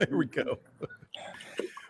There we go.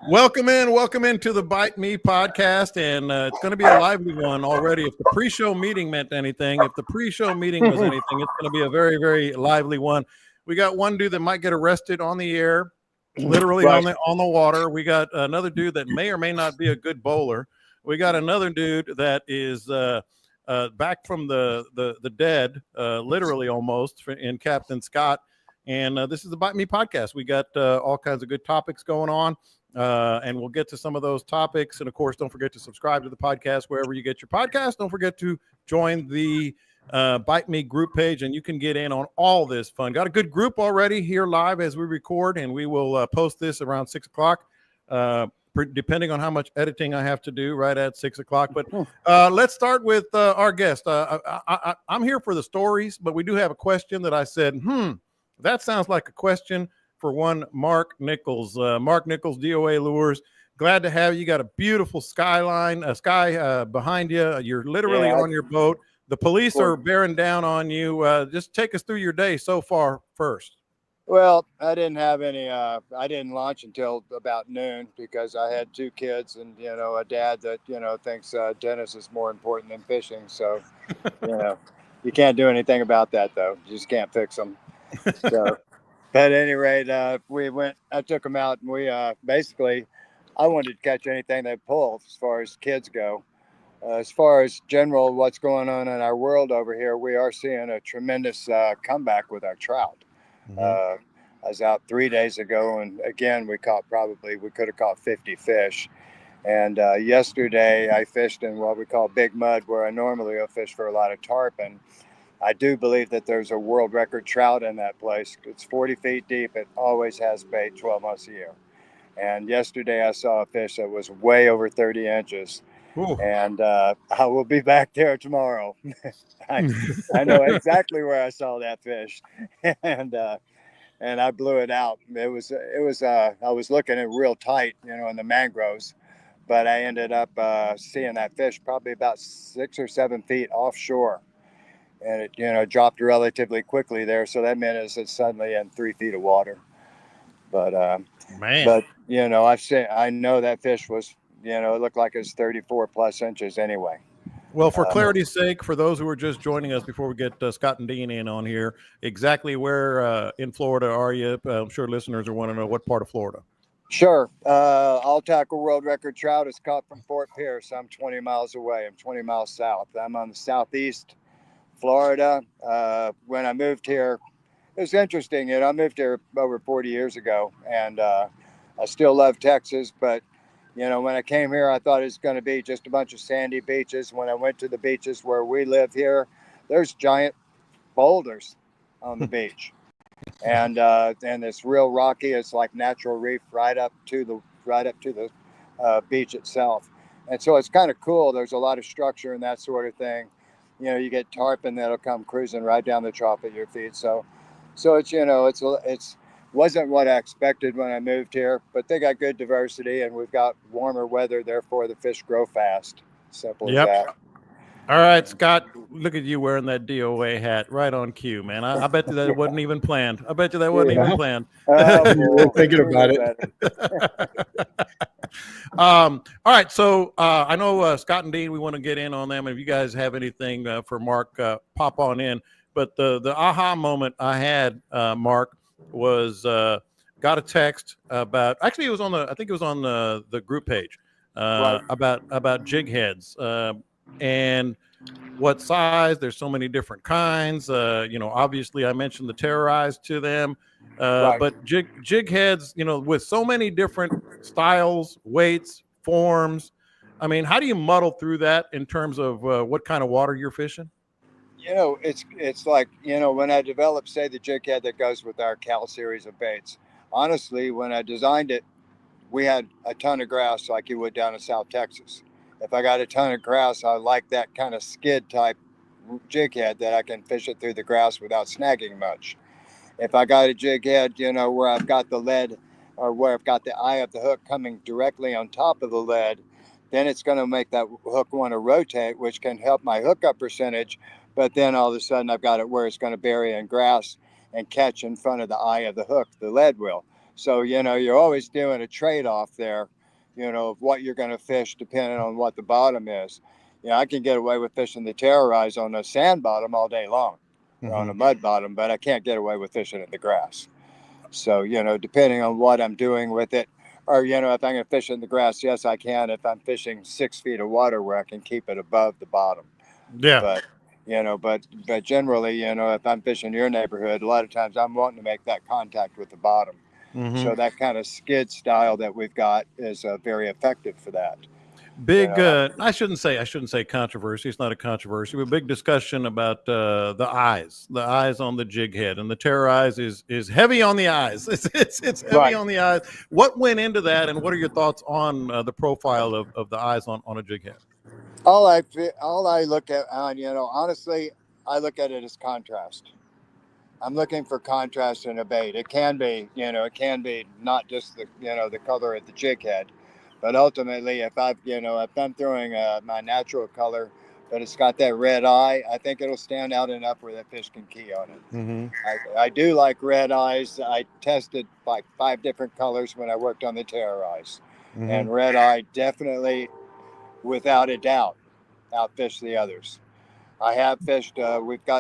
Welcome into the Bite Me podcast, and it's going to be a lively one already. If the pre-show meeting meant anything, if the pre-show meeting was anything, it's going to be a very, very lively one. We got one dude that might get arrested on the air, literally Right. on the water. We got another dude that may or may not be a good bowler. We got another dude that is back from the dead, literally almost, in Captain Scott. And this is the Bite Me podcast. We got all kinds of good topics going on. And we'll get to some of those topics. And of course, don't forget to subscribe to the podcast wherever you get your podcast. Don't forget to join the Bite Me group page, and you can get in on all this fun. Got a good group already here live as we record, and we will post this around 6 o'clock, depending on how much editing I have to do right at 6 o'clock. But let's start with our guest. I'm here for the stories, but we do have a question that I said, that sounds like a question for one Mark Nichols. Mark Nichols, DOA Lures. Glad to have you. You got a beautiful sky behind you. You're literally on your boat. The police are bearing down on you. Just take us through your day so far first. Well, I didn't have any, I didn't launch until about noon because I had two kids and, a dad that, thinks tennis is more important than fishing. So, you can't do anything about that, though. You just can't fix them. So. But at any rate, I took them out, and we basically, I wanted to catch anything they pull as far as kids go. As far as general what's going on in our world over here, we are seeing a tremendous comeback with our trout. I was out 3 days ago, and again, we could have caught 50 fish. And yesterday I fished in what we call big mud, where I normally go fish for a lot of tarpon. I do believe that there's a world record trout in that place. It's 40 feet deep. It always has bait 12 months a year. And yesterday I saw a fish that was way over 30 inches. Ooh. And I will be back there tomorrow. I know exactly where I saw that fish. And I blew it out. I was looking at real tight, in the mangroves. But I ended up seeing that fish probably about 6 or 7 feet offshore. And it, dropped relatively quickly there. So that meant it's suddenly in 3 feet of water. But, I know that fish was, it looked like it was 34 plus inches anyway. Well, for clarity's sake, for those who are just joining us before we get Scott and Dean in on here, exactly where in Florida are you? I'm sure listeners are wanting to know what part of Florida. Sure. All tackle world record trout is caught from Fort Pierce. I'm 20 miles away. I'm 20 miles south. I'm on the southeast Florida. When I moved here, it was interesting. I moved here over 40 years ago, and I still love Texas. But, when I came here, I thought it was going to be just a bunch of sandy beaches. When I went to the beaches where we live here, there's giant boulders on the beach. And it's real rocky. It's like natural reef right up to the beach itself. And so it's kind of cool. There's a lot of structure and that sort of thing. You get tarpon that'll come cruising right down the trough at your feet. So it's wasn't what I expected when I moved here, but they got good diversity and we've got warmer weather. Therefore, the fish grow fast. Simple as that. All right, Scott, look at you wearing that DOA hat right on cue, man. I bet you that wasn't even planned. I bet you that wasn't even planned. We're thinking about it. All right, so I know Scott and Dean, we want to get in on them. If you guys have anything for Mark, pop on in. But the aha moment I had, Mark, was got a text about. Actually, it was on the group page about jig heads. And what size? There's so many different kinds. Obviously I mentioned the terrorized to them, but jig heads, with so many different styles, weights, forms. I mean, how do you muddle through that in terms of what kind of water you're fishing? It's like, when I developed, say, the jig head that goes with our Cal series of baits, honestly, when I designed it, we had a ton of grass like you would down in South Texas. If I got a ton of grass, I like that kind of skid type jig head that I can fish it through the grass without snagging much. If I got a jig head, where I've got the lead or where I've got the eye of the hook coming directly on top of the lead, then it's going to make that hook want to rotate, which can help my hookup percentage. But then all of a sudden I've got it where it's going to bury in grass and catch in front of the eye of the hook, the lead will. So, you're always doing a trade-off there, of what you're going to fish depending on what the bottom is. I can get away with fishing the terrorize on a sand bottom all day long, or on a mud bottom, but I can't get away with fishing in the grass. So, depending on what I'm doing with it, or, if I'm going to fish in the grass, yes, I can. If I'm fishing 6 feet of water where I can keep it above the bottom. Yeah. But generally, if I'm fishing your neighborhood, a lot of times I'm wanting to make that contact with the bottom. So that kind of skid style that we've got is very effective for that. Big, I shouldn't say controversy. It's not a controversy, but big discussion about the eyes on the jig head, and the terrorize is heavy on the eyes. It's heavy Right. on the eyes. What went into that, and what are your thoughts on the profile of the eyes on a jig head? All I look at, honestly, I look at it as contrast. I'm looking for contrast in a bait. It can be not just the color of the jig head, but ultimately, if I'm throwing my natural color, but it's got that red eye, I think it'll stand out enough where that fish can key on it. I do like red eyes. I tested like 5 different colors when I worked on the terrorize, and red eye definitely, without a doubt, outfish the others. I have fished.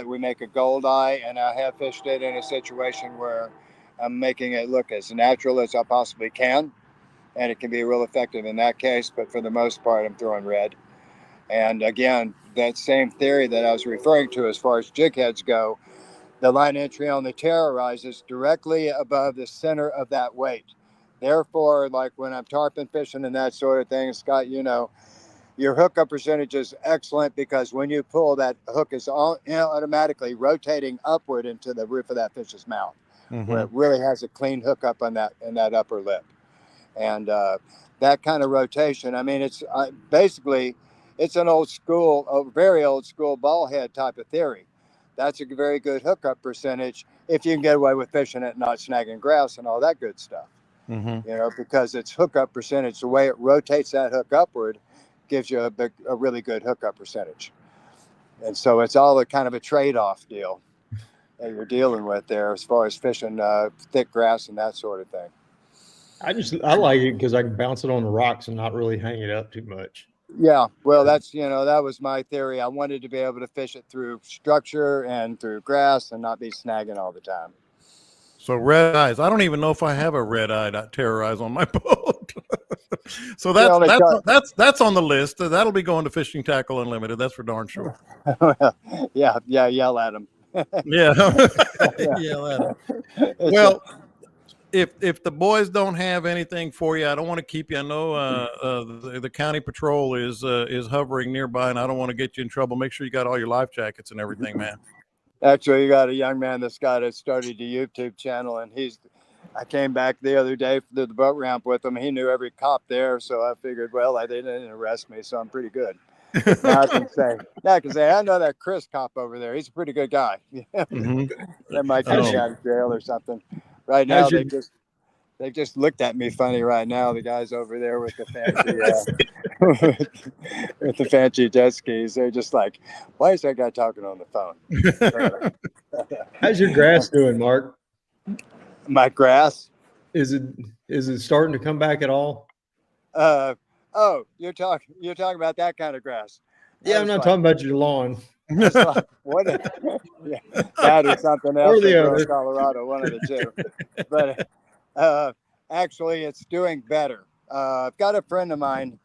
We make a gold eye, and I have fished it in a situation where I'm making it look as natural as I possibly can, and it can be real effective in that case. But for the most part, I'm throwing red. And again, that same theory that I was referring to as far as jig heads go, the line entry on the terrorize is directly above the center of that weight. Therefore, like when I'm tarpon fishing and that sort of thing, Scott, your hookup percentage is excellent because when you pull, that hook is automatically rotating upward into the roof of that fish's mouth, where it really has a clean hookup on that in that upper lip. And that kind of rotation, I mean, it's basically, it's an a very old school ball head type of theory. That's a very good hookup percentage if you can get away with fishing it, not snagging grass and all that good stuff. Because it's hookup percentage, the way it rotates that hook upward gives you a really good hookup percentage. And so it's all a kind of a trade-off deal that you're dealing with there as far as fishing thick grass and that sort of thing. I like it because I can bounce it on the rocks and not really hang it up too much. Yeah, well, that's, that was my theory. I wanted to be able to fish it through structure and through grass and not be snagging all the time. So red eyes. I don't even know if I have a red eye terrorize on my boat. So that's on the list. That'll be going to Fishing Tackle Unlimited. That's for darn sure. Yeah, yell at them. Yeah, yell at them. Well, if the boys don't have anything for you, I don't want to keep you. I know the county patrol is hovering nearby, and I don't want to get you in trouble. Make sure you got all your life jackets and everything, man. Actually, you got a young man that's started a YouTube channel, and I came back the other day to the boat ramp with him. He knew every cop there, so I figured, well, they didn't arrest me, so I'm pretty good. Now I can say, I know that Chris cop over there. He's a pretty good guy. That might get me out of jail or something. Right now, they just looked at me funny. Right now, the guys over there with the fancy with the fancy jet skis, they're just like, why is that guy talking on the phone? How's your grass doing, Mark? My grass? Is it starting to come back at all? Oh, you're talking about that kind of grass. Yeah, I'm not talking about your lawn. Like, what? That or something else Or the in other. Colorado, one of the two. But actually, it's doing better. I've got a friend of mine,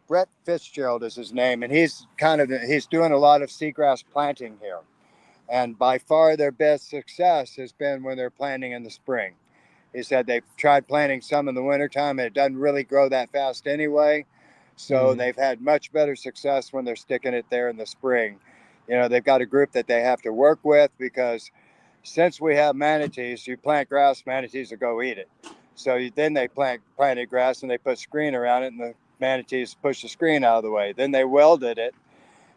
Brett Fitzgerald is his name, and he's doing a lot of seagrass planting here. And by far their best success has been when they're planting in the spring. He said they've tried planting some in the wintertime, and it doesn't really grow that fast anyway. So they've had much better success when they're sticking it there in the spring. They've got a group that they have to work with because since we have manatees, you plant grass, manatees will go eat it. So then they planted grass and they put screen around it, and the manatees push the screen out of the way. Then they welded it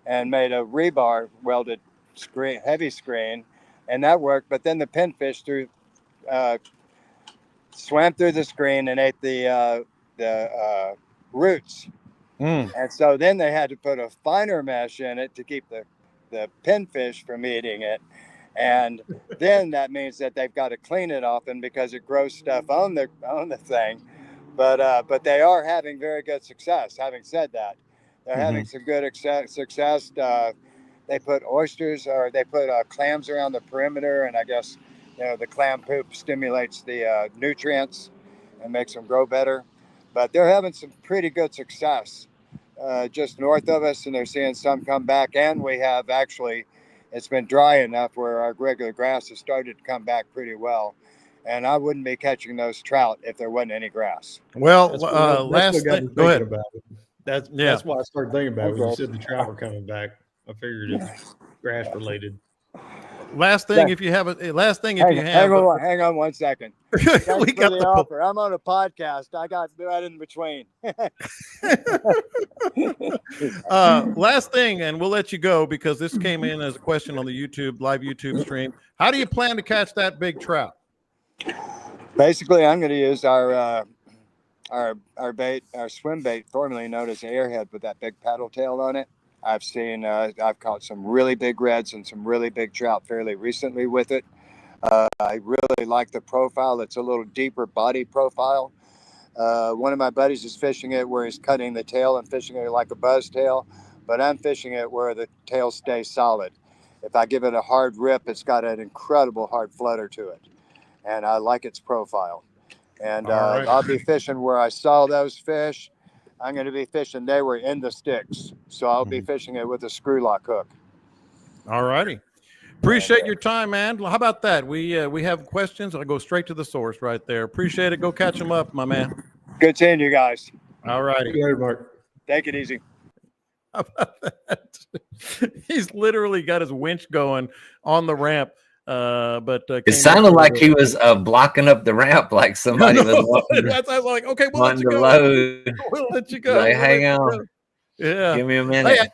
and made a rebar welded screen, heavy screen, and that worked. But then the pinfish swam through the screen and ate the roots. And so then they had to put a finer mesh in it to keep the pinfish from eating it. And then that means that they've got to clean it often because it grows stuff on the thing. But they are having very good success. Having said that, they're having some good success. They put oysters or they put clams around the perimeter, and I guess the clam poop stimulates the nutrients and makes them grow better. But they're having some pretty good success just north of us, and they're seeing some come back. And we have actually, it's been dry enough where our regular grass has started to come back pretty well. And I wouldn't be catching those trout if there wasn't any grass. Well, That's what last got thing. me Go ahead. thinking about it. That's why I started thinking about it when you said the trout were coming back. I figured it was grass related. Last thing, if you have hang on 1 second. Thanks we for got the the offer. I'm on a podcast. I got right in between. Last thing, and we'll let you go because this came in as a question on the live YouTube stream. How do you plan to catch that big trout? Basically, I'm going to use our bait, our swim bait, formerly known as airhead, with that big paddle tail on it. I've caught some really big reds and some really big trout fairly recently with it. I really like the profile. It's a little deeper body profile. One of my buddies is fishing it where he's cutting the tail and fishing it like a buzz tail, but I'm fishing it where the tail stays solid. If I give it a hard rip, it's got an incredible hard flutter to it, and I like its profile. And right. I'll be fishing where I saw those fish. I'm going to be fishing. They were in the sticks, so I'll be fishing it with a screw lock hook. All righty. Appreciate your time, man. How about that? We have questions. I'll go straight to the source right there. Appreciate it. Go catch them up, my man. Good seeing you guys. All righty. Good, Mark. Take it easy. How about that? He's literally got his winch going on the ramp. But it sounded like he was blocking up the ramp, like somebody was. That's I was like, okay, we'll let you go. We'll let you go. Like, hang on. Go. Yeah, give me a minute. Hey,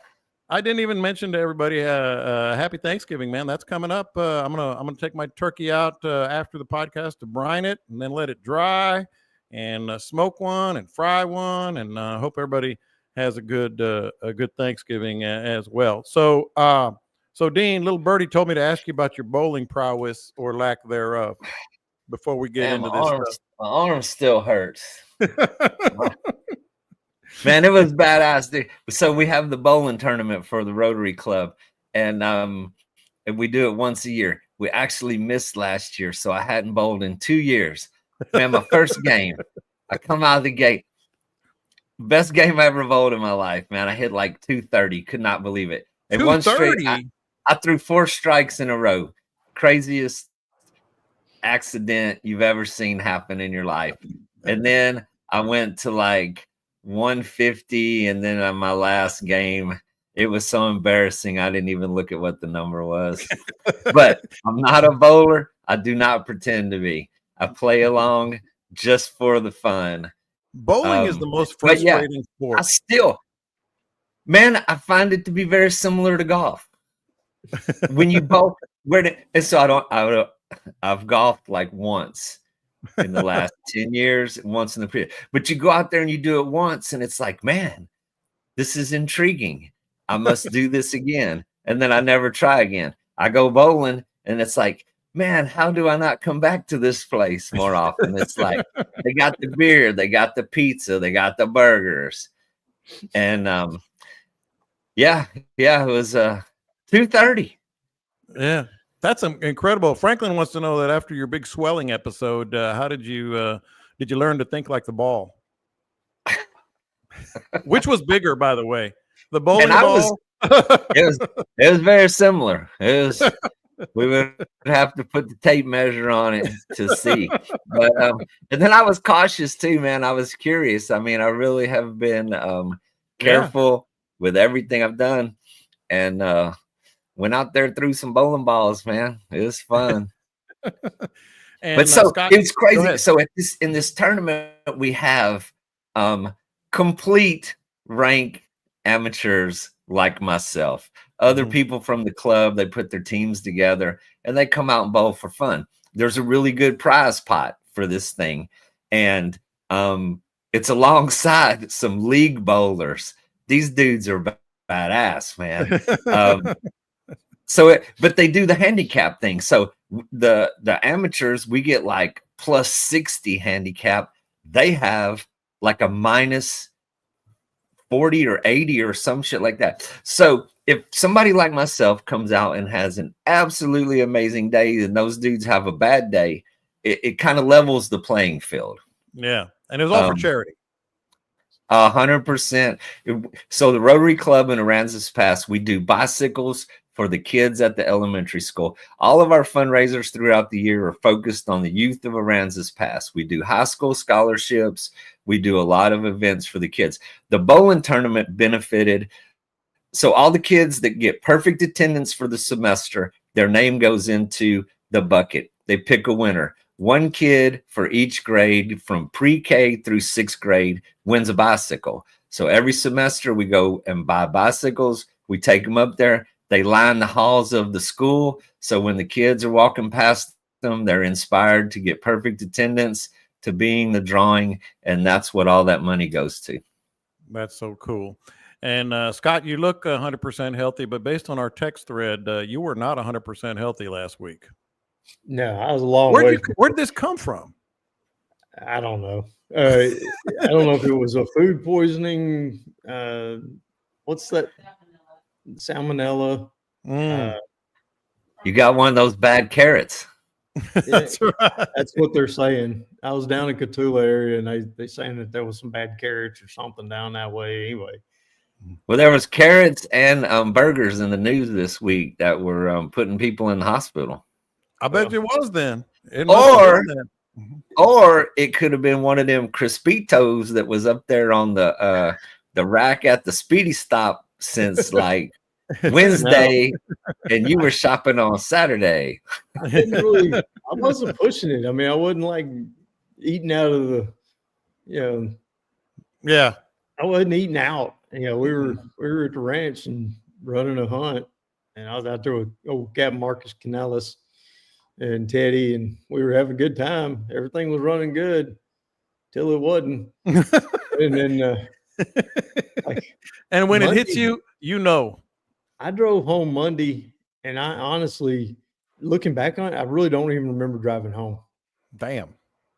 I didn't even mention to everybody, happy Thanksgiving, man. That's coming up. I'm gonna take my turkey out after the podcast to brine it and then let it dry and smoke one and fry one, and hope everybody has a good Thanksgiving as well. So Dean, little birdie told me to ask you about your bowling prowess or lack thereof before we get into this stuff. My arm still hurts. Man, it was badass. So we have the bowling tournament for the Rotary Club, and we do it once a year. We actually missed last year, so I hadn't bowled in 2 years. Man, my first game, I come out of the gate. Best game I ever bowled in my life, man. I hit like 230. Could not believe it. And one straight, I threw 4 strikes in a row. Craziest accident you've ever seen happen in your life. And then I went to like 150, and then on my last game, it was so embarrassing I didn't even look at what the number was. But I'm not a bowler. I do not pretend to be. I play along just for the fun. Bowling is the most frustrating sport. I find it to be very similar to golf. When you bowl, I've golfed like once in the last 10 years, once in the period. But you go out there and you do it once, and it's like, man, this is intriguing. I must do this again. And then I never try again. I go bowling, and it's like, man, how do I not come back to this place more often? It's like they got the beer, they got the pizza, they got the burgers. And it was 230. Yeah. That's incredible. Franklin wants to know that after your big swelling episode, how did you learn to think like the ball? Which was bigger, by the way, the bowling ball? It was very similar. We would have to put the tape measure on it to see. But and then I was cautious too, man. I was curious. I mean, I really have been careful with everything I've done, and went out there, threw some bowling balls, man. It was fun. But so Scott, it's crazy. So in this tournament, we have complete rank amateurs like myself. Other people from the club, they put their teams together and they come out and bowl for fun. There's a really good prize pot for this thing. And it's alongside some league bowlers. These dudes are badass, man. but they do the handicap thing. So the amateurs, we get like plus 60 handicap. They have like a minus 40 or 80 or some shit like that. So if somebody like myself comes out and has an absolutely amazing day and those dudes have a bad day, it kind of levels the playing field. Yeah. And it was all for charity. 100%. So the Rotary Club in Aransas Pass, we do bicycles for the kids at the elementary school. All of our fundraisers throughout the year are focused on the youth of Aransas Pass. We do high school scholarships. We do a lot of events for the kids. The bowling tournament benefited. So all the kids that get perfect attendance for the semester, their name goes into the bucket. They pick a winner. One kid for each grade from pre-K through 6th grade wins a bicycle. So every semester we go and buy bicycles. We take them up there. They line the halls of the school. So when the kids are walking past them, they're inspired to get perfect attendance, to being the drawing. And that's what all that money goes to. That's so cool. And Scott, you look 100% healthy, but based on our text thread, you were not 100% healthy last week. No, I was a long Where'd way. Where'd this come from? I don't know. I don't know if it was a food poisoning. What's that? Salmonella. You got one of those bad carrots. That's right. That's what they're saying. I was down in Catula area, and they saying that there was some bad carrots or something down that way. Anyway. Well, there was carrots and burgers in the news this week that were putting people in the hospital. I bet it was then. Or it could have been one of them Crispitos that was up there on the rack at the Speedy Stop since like Wednesday, and you were shopping on Saturday. I wasn't pushing it. I mean, I wasn't like eating out of the, Yeah. I wasn't eating out. We were at the ranch and running a hunt, and I was out there with old Captain Marcus Canellis and Teddy, and we were having a good time. Everything was running good till it wasn't. And then, and when Monday, it hits you, I drove home Monday, and I honestly, looking back on it, I really don't even remember driving home. Damn.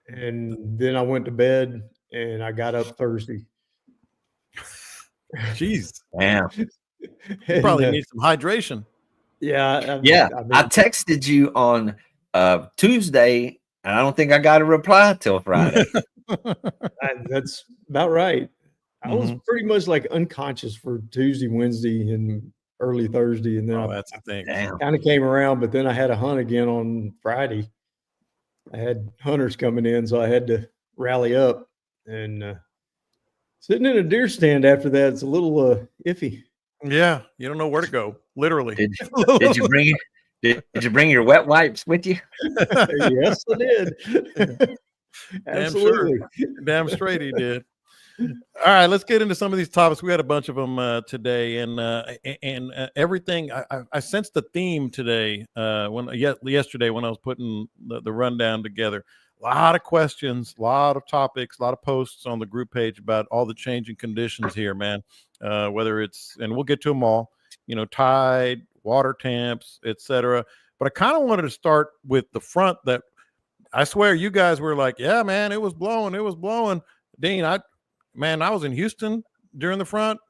And then I went to bed, and I got up Thursday. Jeez. Damn. You probably need some hydration. Yeah. I texted you on Tuesday, and I don't think I got a reply till Friday. That's about right. I was pretty much like unconscious for Tuesday, Wednesday, and early Thursday, and then that's the thing. Kind of came around. But then I had a hunt again on Friday. I had hunters coming in, so I had to rally up. And sitting in a deer stand after that, it's a little iffy. Yeah, you don't know where to go. Literally. Did you bring your wet wipes with you? Yes, I did. Absolutely. Damn straight he did. All right, let's get into some of these topics. We had a bunch of them today, and everything. I sensed the theme today yesterday when I was putting the rundown together. A lot of questions, a lot of topics, a lot of posts on the group page about all the changing conditions here, man. Whether it's, and we'll get to them all, tide, water temps, etc. But I kind of wanted to start with the front that I swear you guys were like, yeah, man, it was blowing. Dean, I was in Houston during the front.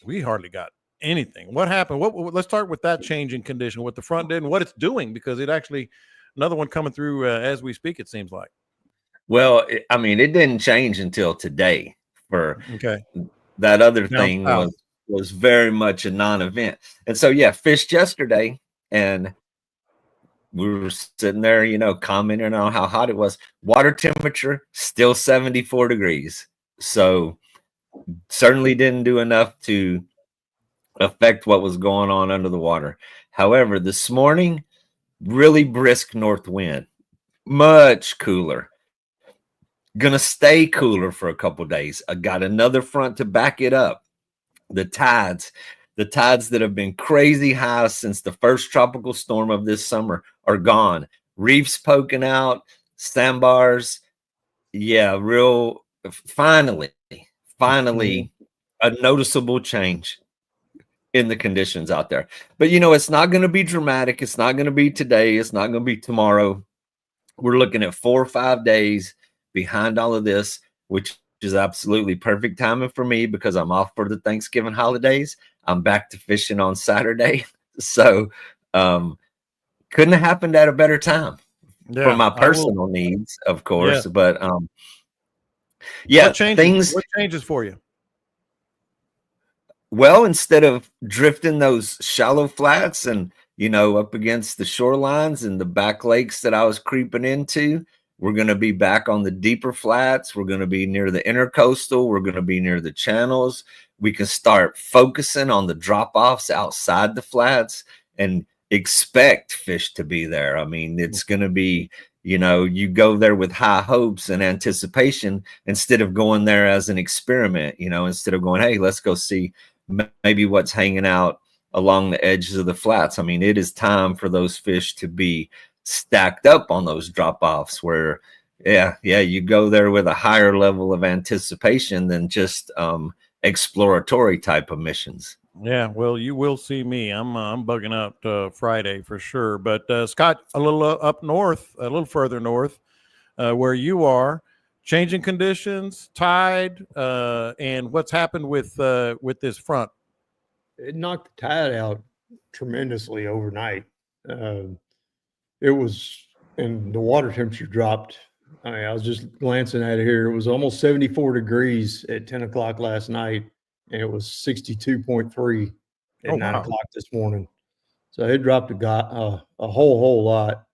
We hardly got anything. What happened? Let's start with that changing condition, what the front did and what it's doing, because it actually, another one coming through as we speak, it seems like. Well, it didn't change until today. That other thing was very much a non-event. And so, fished yesterday, and we were sitting there, commenting on how hot it was. Water temperature, still 74 degrees. So certainly didn't do enough to affect what was going on under the water. However, this morning, really brisk north wind, much cooler. Gonna stay cooler for a couple days. I got another front to back it up. The tides that have been crazy high since the first tropical storm of this summer are gone. Reefs poking out, sandbars. Yeah, finally a noticeable change in the conditions out there. But you know, it's not going to be dramatic. It's not going to be today. It's not going to be tomorrow. We're looking at 4 or 5 days behind all of this, which is absolutely perfect timing for me because I'm off for the Thanksgiving holidays. I'm back to fishing on Saturday. So couldn't have happened at a better time for my personal needs, of course. Yeah. But yeah, what changes for you? Well, instead of drifting those shallow flats and, you know, up against the shorelines and the back lakes that I was creeping into, we're going to be back on the deeper flats. We're going to be near the intercoastal. We're going to be near the channels. We can start focusing on the drop-offs outside the flats and expect fish to be there. I mean, it's going to be, you know, you go there with high hopes and anticipation instead of going there as an experiment, you know, instead of going, hey, let's go see maybe what's hanging out along the edges of the flats. I mean, it is time for those fish to be stacked up on those drop-offs where, you go there with a higher level of anticipation than just exploratory type of missions. Yeah, well, you will see me. I'm bugging out Friday for sure. But Scott, a little up north, a little further north, where you are, changing conditions, tide, and what's happened with this front? It knocked the tide out tremendously overnight. It was, and the water temperature dropped. I was just glancing at it here. It was almost 74 degrees at 10 o'clock last night, and it was 62.3 at 9 o'clock this morning. So it dropped a whole lot.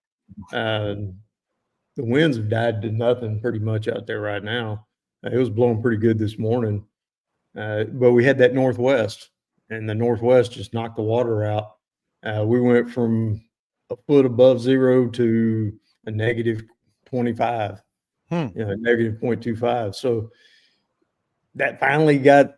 The winds have died to nothing pretty much out there right now. It was blowing pretty good this morning, but we had that northwest, and the northwest just knocked the water out. We went from a foot above zero to a negative 25, negative 0.25. So that finally got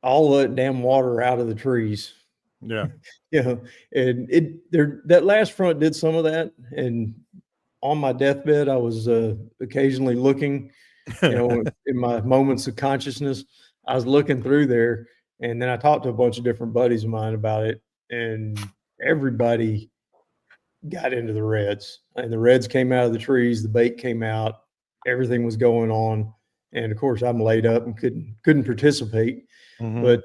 all that damn water out of the trees. Yeah. And that last front did some of that. And on my deathbed, I was occasionally looking, in my moments of consciousness, I was looking through there, and then I talked to a bunch of different buddies of mine about it, and everybody got into the reds, and the reds came out of the trees, the bait came out, everything was going on. And of course I'm laid up and couldn't participate. But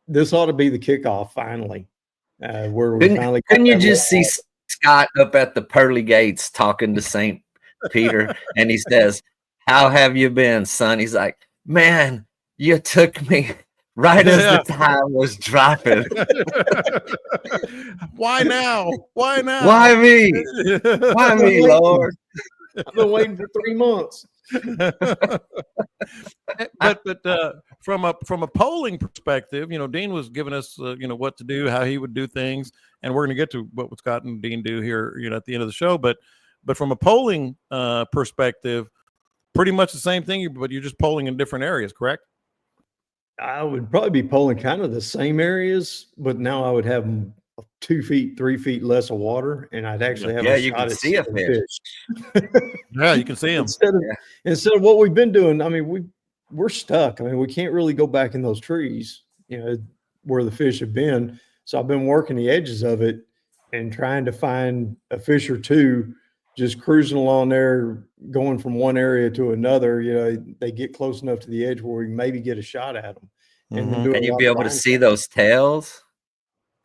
this ought to be the kickoff finally, where we finally couldn't you just see Scott up at the pearly gates talking to St. Peter, and he says, how have you been, son? He's like, man, you took me right as the tide was dropping. Why now? Why now? Why me? Why me, Lord? I've been waiting for 3 months. but from a polling perspective, Dean was giving us what to do, how he would do things, and we're going to get to what Scott and Dean do here at the end of the show. But from a polling perspective, pretty much the same thing, but you're just polling in different areas, correct? I would probably be polling kind of the same areas, but now I would have 2 feet, 3 feet less of water, and I'd actually have a you shot can at see a fish. Yeah, you can see them. Instead of what we've been doing, I mean, we're stuck. I mean, we can't really go back in those trees, where the fish have been. So I've been working the edges of it and trying to find a fish or two, just cruising along there, going from one area to another. They get close enough to the edge where we maybe get a shot at them. And then can you be able to see those tails?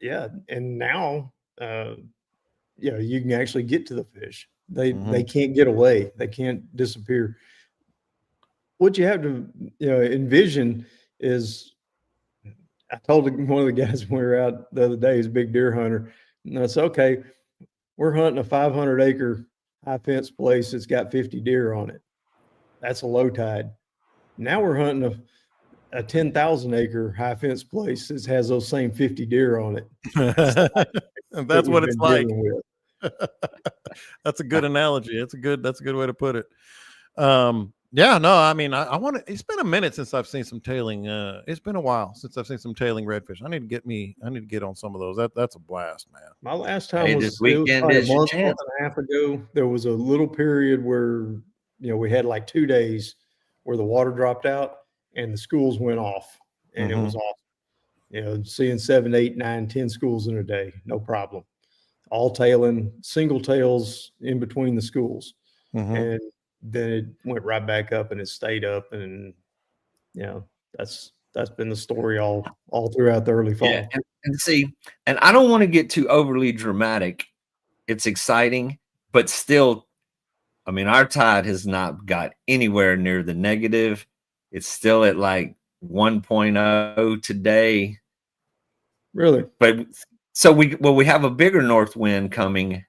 Yeah, and now, you can actually get to the fish. They can't get away. They can't disappear. What you have to envision is, I told one of the guys when we were out the other day, he's a big deer hunter, and I said, okay, we're hunting a 500-acre high fence place that's got 50 deer on it. That's a low tide. Now we're hunting a 10,000-acre high fence place that has those same 50 deer on it. That's what it's like. That's a good analogy. That's a good way to put it. I want to. It's been a minute since I've seen some tailing. It's been a while since I've seen some tailing redfish. I need to get on some of those. That's a blast, man. My last time was this weekend a is your month chance. and a half ago. There was a little period where we had like 2 days where the water dropped out and the schools went off, and it was awesome. Seeing 7, 8, 9, 10 schools in a day, no problem. All tailing, single tails in between the schools. Mhm. And then it went right back up and it stayed up. And, that's been the story all throughout the early fall. Yeah. And see, and I don't want to get too overly dramatic. It's exciting, but still, I mean, our tide has not got anywhere near the negative. It's still at like 1.0 today. Really? But so we have a bigger north wind coming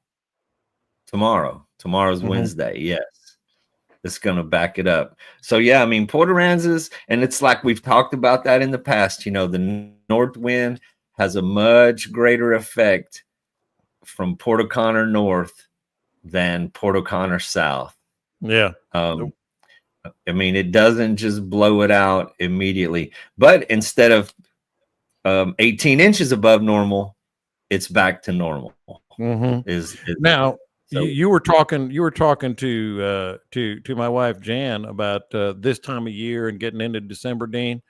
tomorrow. Tomorrow's Wednesday. Yes. It's going to back it up. So yeah, I mean, Port Aransas, and it's like we've talked about that in the past, the north wind has a much greater effect from Port O'Connor north than Port O'Connor south. Yeah. I mean, it doesn't just blow it out immediately, but instead of 18 inches above normal, it's back to normal. Now so, you were talking to my wife Jan about this time of year and getting into December, Dean,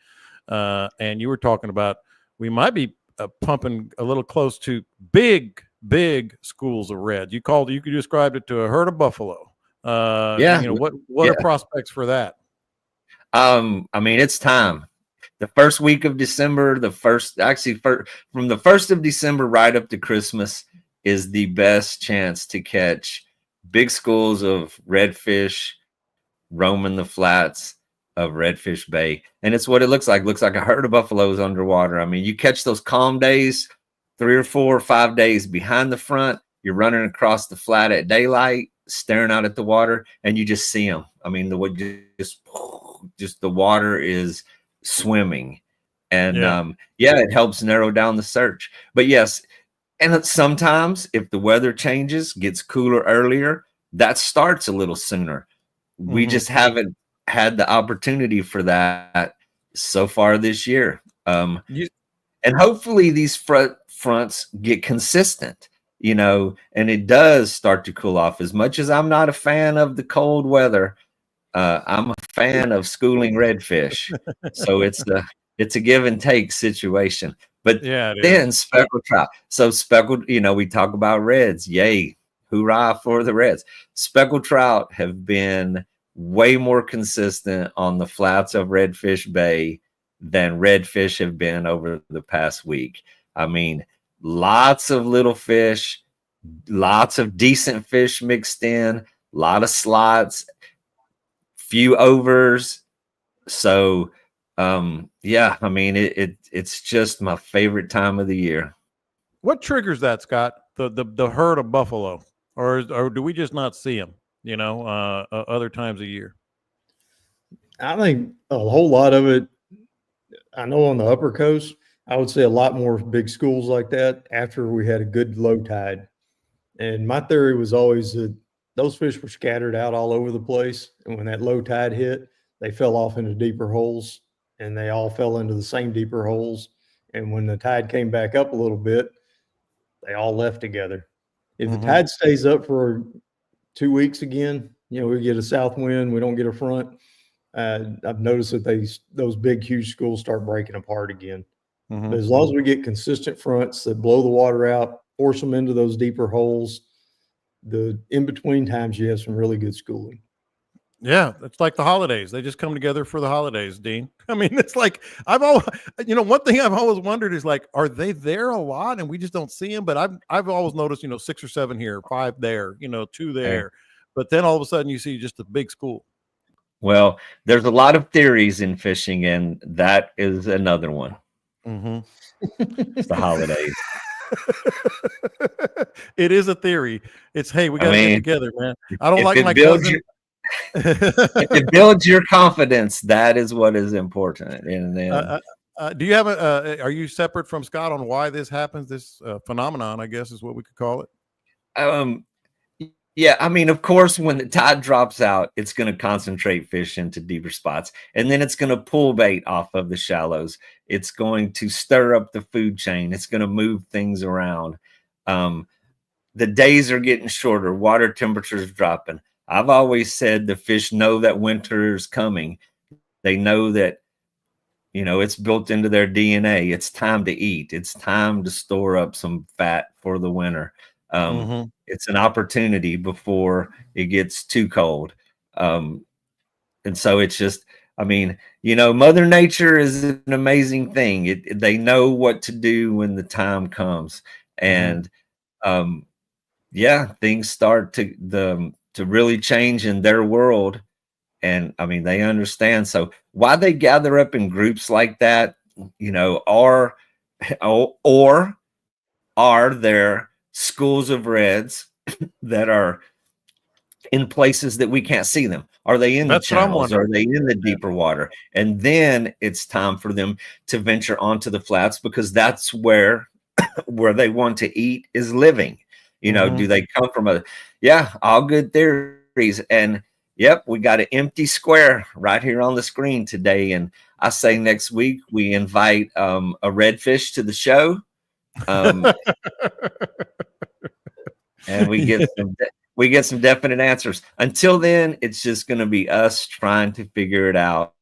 and you were talking about we might be pumping a little close to big schools of red. You described it to a herd of buffalo. What are prospects for that? I mean, it's time. The first week of December, from the 1st of December right up to Christmas is the best chance to catch big schools of redfish roaming the flats of Redfish Bay. And it's what it looks like. It looks like a herd of buffaloes underwater. I mean, you catch those calm days, 3 or 4 or 5 days behind the front. You're running across the flat at daylight, staring out at the water, and you just see them. I mean, just the water is swimming. And it helps narrow down the search. But yes, and sometimes if the weather changes, gets cooler earlier, that starts a little sooner. We just haven't had the opportunity for that so far this year. And hopefully these fronts get consistent, and it does start to cool off. As much as I'm not a fan of the cold weather, I'm a fan of schooling redfish. So it's a give and take situation. But then speckled trout. So speckled, we talk about reds. Yay. Hoorah for the reds. Speckled trout have been way more consistent on the flats of Redfish Bay than redfish have been over the past week. I mean, lots of little fish, lots of decent fish mixed in, a lot of slots, few overs. So I mean, it's just my favorite time of the year. What triggers that, Scott? The herd of buffalo, or do we just not see them? Other times a year. I think a whole lot of it. I know on the upper coast, I would say a lot more big schools like that after we had a good low tide. And my theory was always that those fish were scattered out all over the place, and when that low tide hit, they fell off into deeper holes. And they all fell into the same deeper holes. And when the tide came back up a little bit, they all left together. If the tide stays up for 2 weeks again, we get a south wind, we don't get a front. I've noticed that those big, huge schools start breaking apart again. But as long as we get consistent fronts that blow the water out, force them into those deeper holes, the in-between times you have some really good schooling. Yeah, it's like the holidays. They just come together for the holidays, Dean. I mean, it's like one thing I've always wondered is like, are they there a lot and we just don't see them? But I've always noticed, 6 or 7 here, 5 there, 2 there. But then all of a sudden you see just a big school. Well, there's a lot of theories in fishing, and that is another one. It's the holidays. It is a theory. It's, hey, we got to get together, man. I don't like my cousin. If it builds your confidence, that is what is important. And then, do you have are you separate from Scott on why this happens? This phenomenon, I guess, is what we could call it. Yeah, I mean, of course, when the tide drops out, it's going to concentrate fish into deeper spots, and then it's going to pull bait off of the shallows. It's going to stir up the food chain. It's going to move things around. The days are getting shorter. Water temperatures dropping. I've always said the fish know that winter is coming. They know that, it's built into their DNA. It's time to eat. It's time to store up some fat for the winter. It's an opportunity before it gets too cold. And so it's just, Mother Nature is an amazing thing. They know what to do when the time comes. And things start to really change in their world. And they understand. So why they gather up in groups like that, or are there schools of reds that are in places that we can't see them? Are they in the channels? Are they in the deeper water? And then it's time for them to venture onto the flats, because that's where they want to eat is living. Do they come from all good theories. And yep, we got an empty square right here on the screen today. And I say next week we invite a redfish to the show. And we get some definite answers. Until then, it's just going to be us trying to figure it out.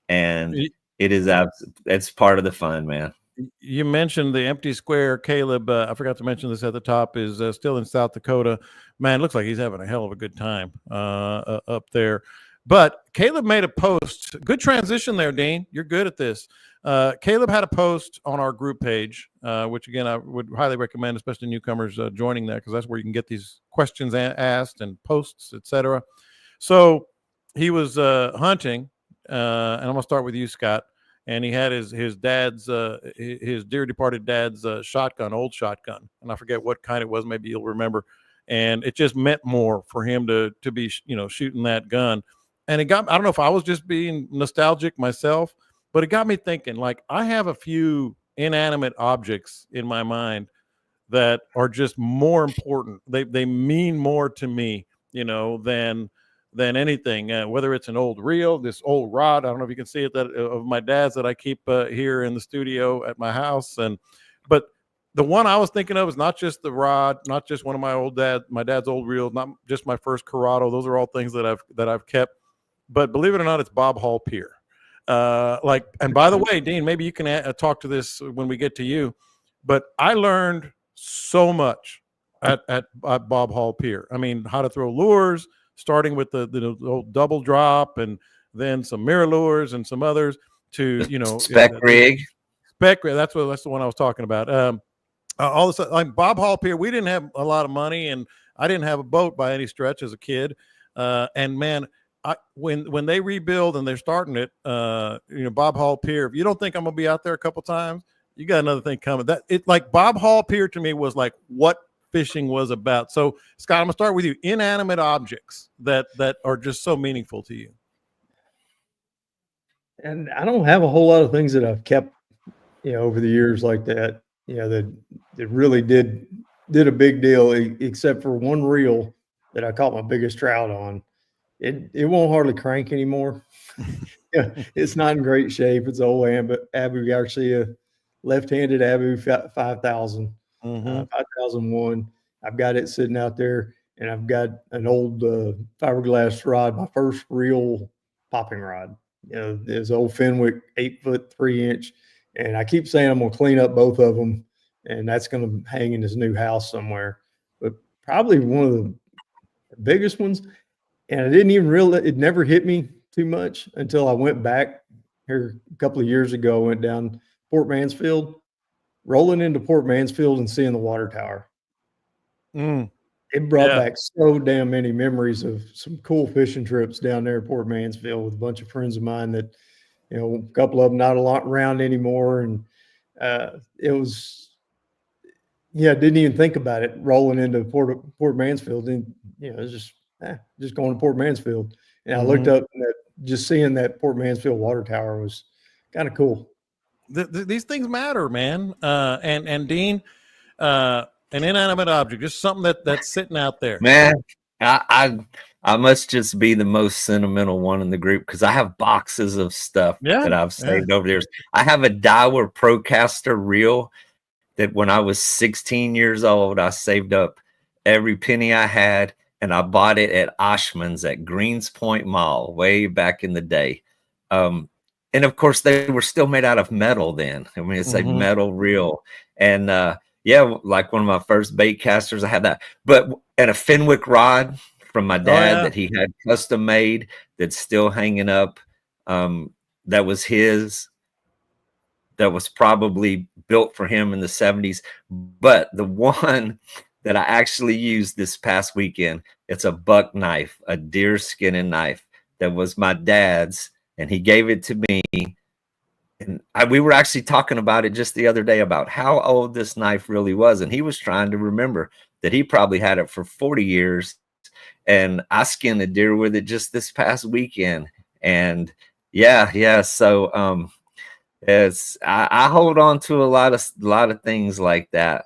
And it's part of the fun, man. You mentioned the empty square. Caleb, I forgot to mention this at the top, is still in South Dakota. Man, looks like he's having a hell of a good time up there. But Caleb made a post. Good transition there, Dean. You're good at this. Caleb had a post on our group page, which, again, I would highly recommend, especially newcomers, joining that, because that's where you can get these questions asked and posts, etc. So he was hunting, and I'm going to start with you, Scott. And he had his dad's, his dear departed dad's shotgun, old shotgun. And I forget what kind it was. Maybe you'll remember. And it just meant more for him to be, shooting that gun. And I don't know if I was just being nostalgic myself, but it got me thinking, like, I have a few inanimate objects in my mind that are just more important. They mean more to me, than anything, whether it's an old reel, this old rod. I don't know if you can see it, that of my dad's that I keep here in the studio at my house. But the one I was thinking of is not just the rod, not just one of my dad's old reels, not just my first Corrado. Those are all things that I've kept. But believe it or not, it's Bob Hall Pier. And by the way, Dean, maybe you can talk to this when we get to you. But I learned so much at Bob Hall Pier. How to throw lures, starting with the old double drop, and then some mirror lures and some others to, spec rig. That's the one I was talking about. All of a sudden, like Bob Hall Pier, we didn't have a lot of money, and I didn't have a boat by any stretch as a kid. And man, when they rebuild and they're starting it, Bob Hall Pier, if you don't think I'm gonna be out there a couple times, you got another thing coming. Like Bob Hall Pier to me was like what fishing was about. So Scott, I'm gonna start with you. Inanimate objects that are just so meaningful to you. And I don't have a whole lot of things that I've kept, over the years like that, that really did a big deal, except for one reel that I caught my biggest trout on. It won't hardly crank anymore. It's not in great shape. It's old Abu Garcia, left-handed Abu 5000. 5001. I've got it sitting out there, and I've got an old fiberglass rod, my first real popping rod. This old Fenwick 8-foot 3-inch, and I keep saying I'm gonna clean up both of them, and that's gonna hang in this new house somewhere. But probably one of the biggest ones, and I didn't even realize it never hit me too much until I went back here a couple of years ago. I went down Port Mansfield, rolling into Port Mansfield and seeing the water tower. It brought back so damn many memories of some cool fishing trips down there at Port Mansfield with a bunch of friends of mine that, a couple of them not a lot around anymore. And it was, didn't even think about it rolling into Port Mansfield. And, it was just going to Port Mansfield. And I looked up, and just seeing that Port Mansfield water tower was kind of cool. These things matter, man. And Dean, an inanimate object, just something that's sitting out there. Man, I must just be the most sentimental one in the group, because I have boxes of stuff that I've saved over the years. I have a Daiwa Procaster reel that when I was 16 years old, I saved up every penny I had, and I bought it at Oshman's at Greens Point Mall way back in the day. And and of course they were still made out of metal then. I mean, it's a metal reel. And yeah, like one of my first bait casters, I had that. But and a Fenwick rod from my dad that he had custom made that's still hanging up. That was his. That was probably built for him in the 70s. But the one that I actually used this past weekend, it's a buck knife, a deer skinning knife that was my dad's, and he gave it to me. And we were actually talking about it just the other day about how old this knife really was. And he was trying to remember that he probably had it for 40 years. And I skinned a deer with it just this past weekend. And yeah. So I hold on to a lot of things like that.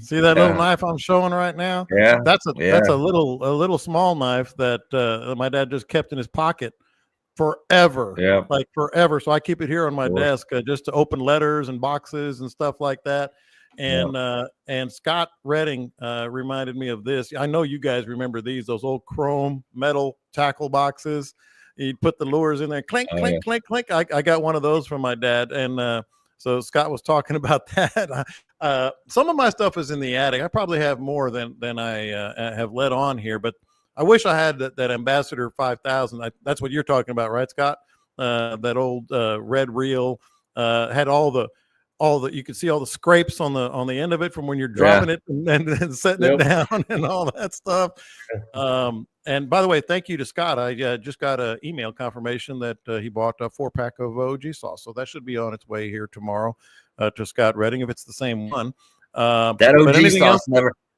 See that little knife I'm showing right now? Yeah, that's a little small knife that my dad just kept in his pocket forever. Yeah, like forever. So I keep it here on my desk just to open letters and boxes and stuff like that. And Scott Redding reminded me of this. I know you guys remember those old chrome metal tackle boxes. He'd put the lures in there, clink, clink, clink, clink. I got one of those from my dad. And so Scott was talking about that. Some of my stuff is in the attic. I probably have more than I have let on here, but I wish I had that Ambassador 5000. That's what you're talking about, right, Scott? That old red reel had all the you could see all the scrapes on the end of it from when you're dropping it and setting it down and all that stuff. And by the way, thank you to Scott. I just got an email confirmation that he bought a 4-pack of OG sauce, so that should be on its way here tomorrow to Scott Redding if it's the same one. That OG sauce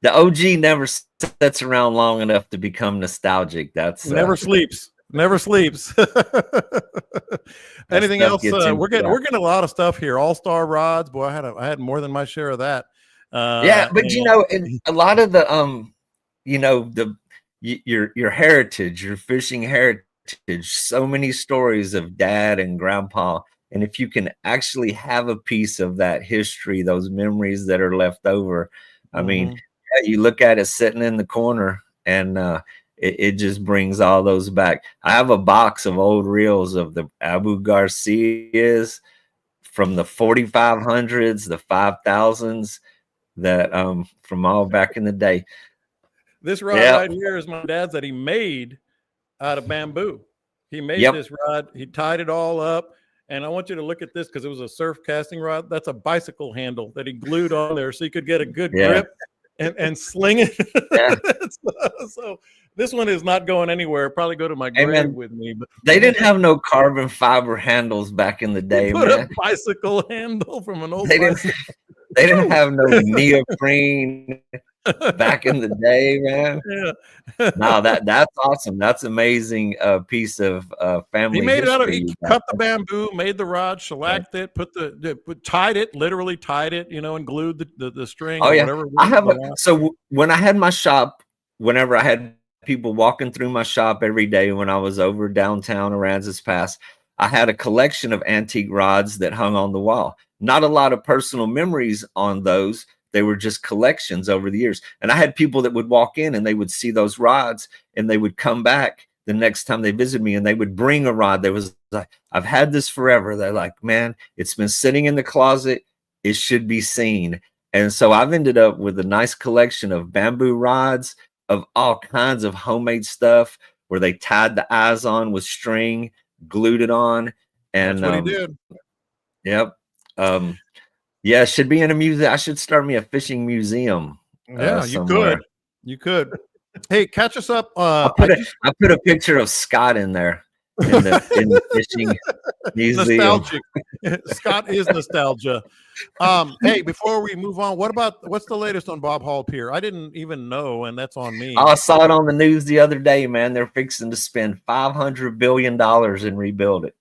the OG never sits around long enough to become nostalgic. That's never sleeps. Anything else? We're getting a lot of stuff here. All-star rods. Boy, I had more than my share of that. But you know, and a lot of the you know, your heritage, your fishing heritage, so many stories of dad and grandpa. And if you can actually have a piece of that history, those memories that are left over, I mean, you look at it sitting in the corner and it just brings all those back. I have a box of old reels of the Abu Garcias from the 4500s, the 5000s, that from all back in the day. This rod right here is my dad's that he made out of bamboo. He made this rod. He tied it all up. And I want you to look at this because it was a surf casting rod. That's a bicycle handle that he glued on there so he could get a good grip and sling it. So this one is not going anywhere. Probably go to my grave with me. But they didn't have no carbon fiber handles back in the day. Put a bicycle handle from an old bicycle. They didn't have no neoprene back in the day, man. No, that's awesome. That's amazing piece of family. He made it out of. He cut the bamboo, made the rod, shellacked it, tied it, literally tied it, and glued the string. Oh, or yeah. Whatever. I have so when I had my shop, whenever I had people walking through my shop every day when I was over downtown Aransas Pass, I had a collection of antique rods that hung on the wall. Not a lot of personal memories on those. They were just collections over the years. And I had people that would walk in and they would see those rods and they would come back the next time they visited me and they would bring a rod. There was like, I've had this forever. They're like, man, it's been sitting in the closet. It should be seen. And so I've ended up with a nice collection of bamboo rods of all kinds of homemade stuff where they tied the eyes on with string, glued it on. And that's what he did. Yep. Yeah, it should be in a museum. I should start me a fishing museum. Yeah, you could. Hey, catch us up. I put a picture of Scott in there in the fishing museum. Nostalgic. Scott is nostalgia. Hey, before we move on, what's the latest on Bob Hall Pier? I didn't even know, and that's on me. I saw it on the news the other day, man. They're fixing to spend $500 billion and rebuild it.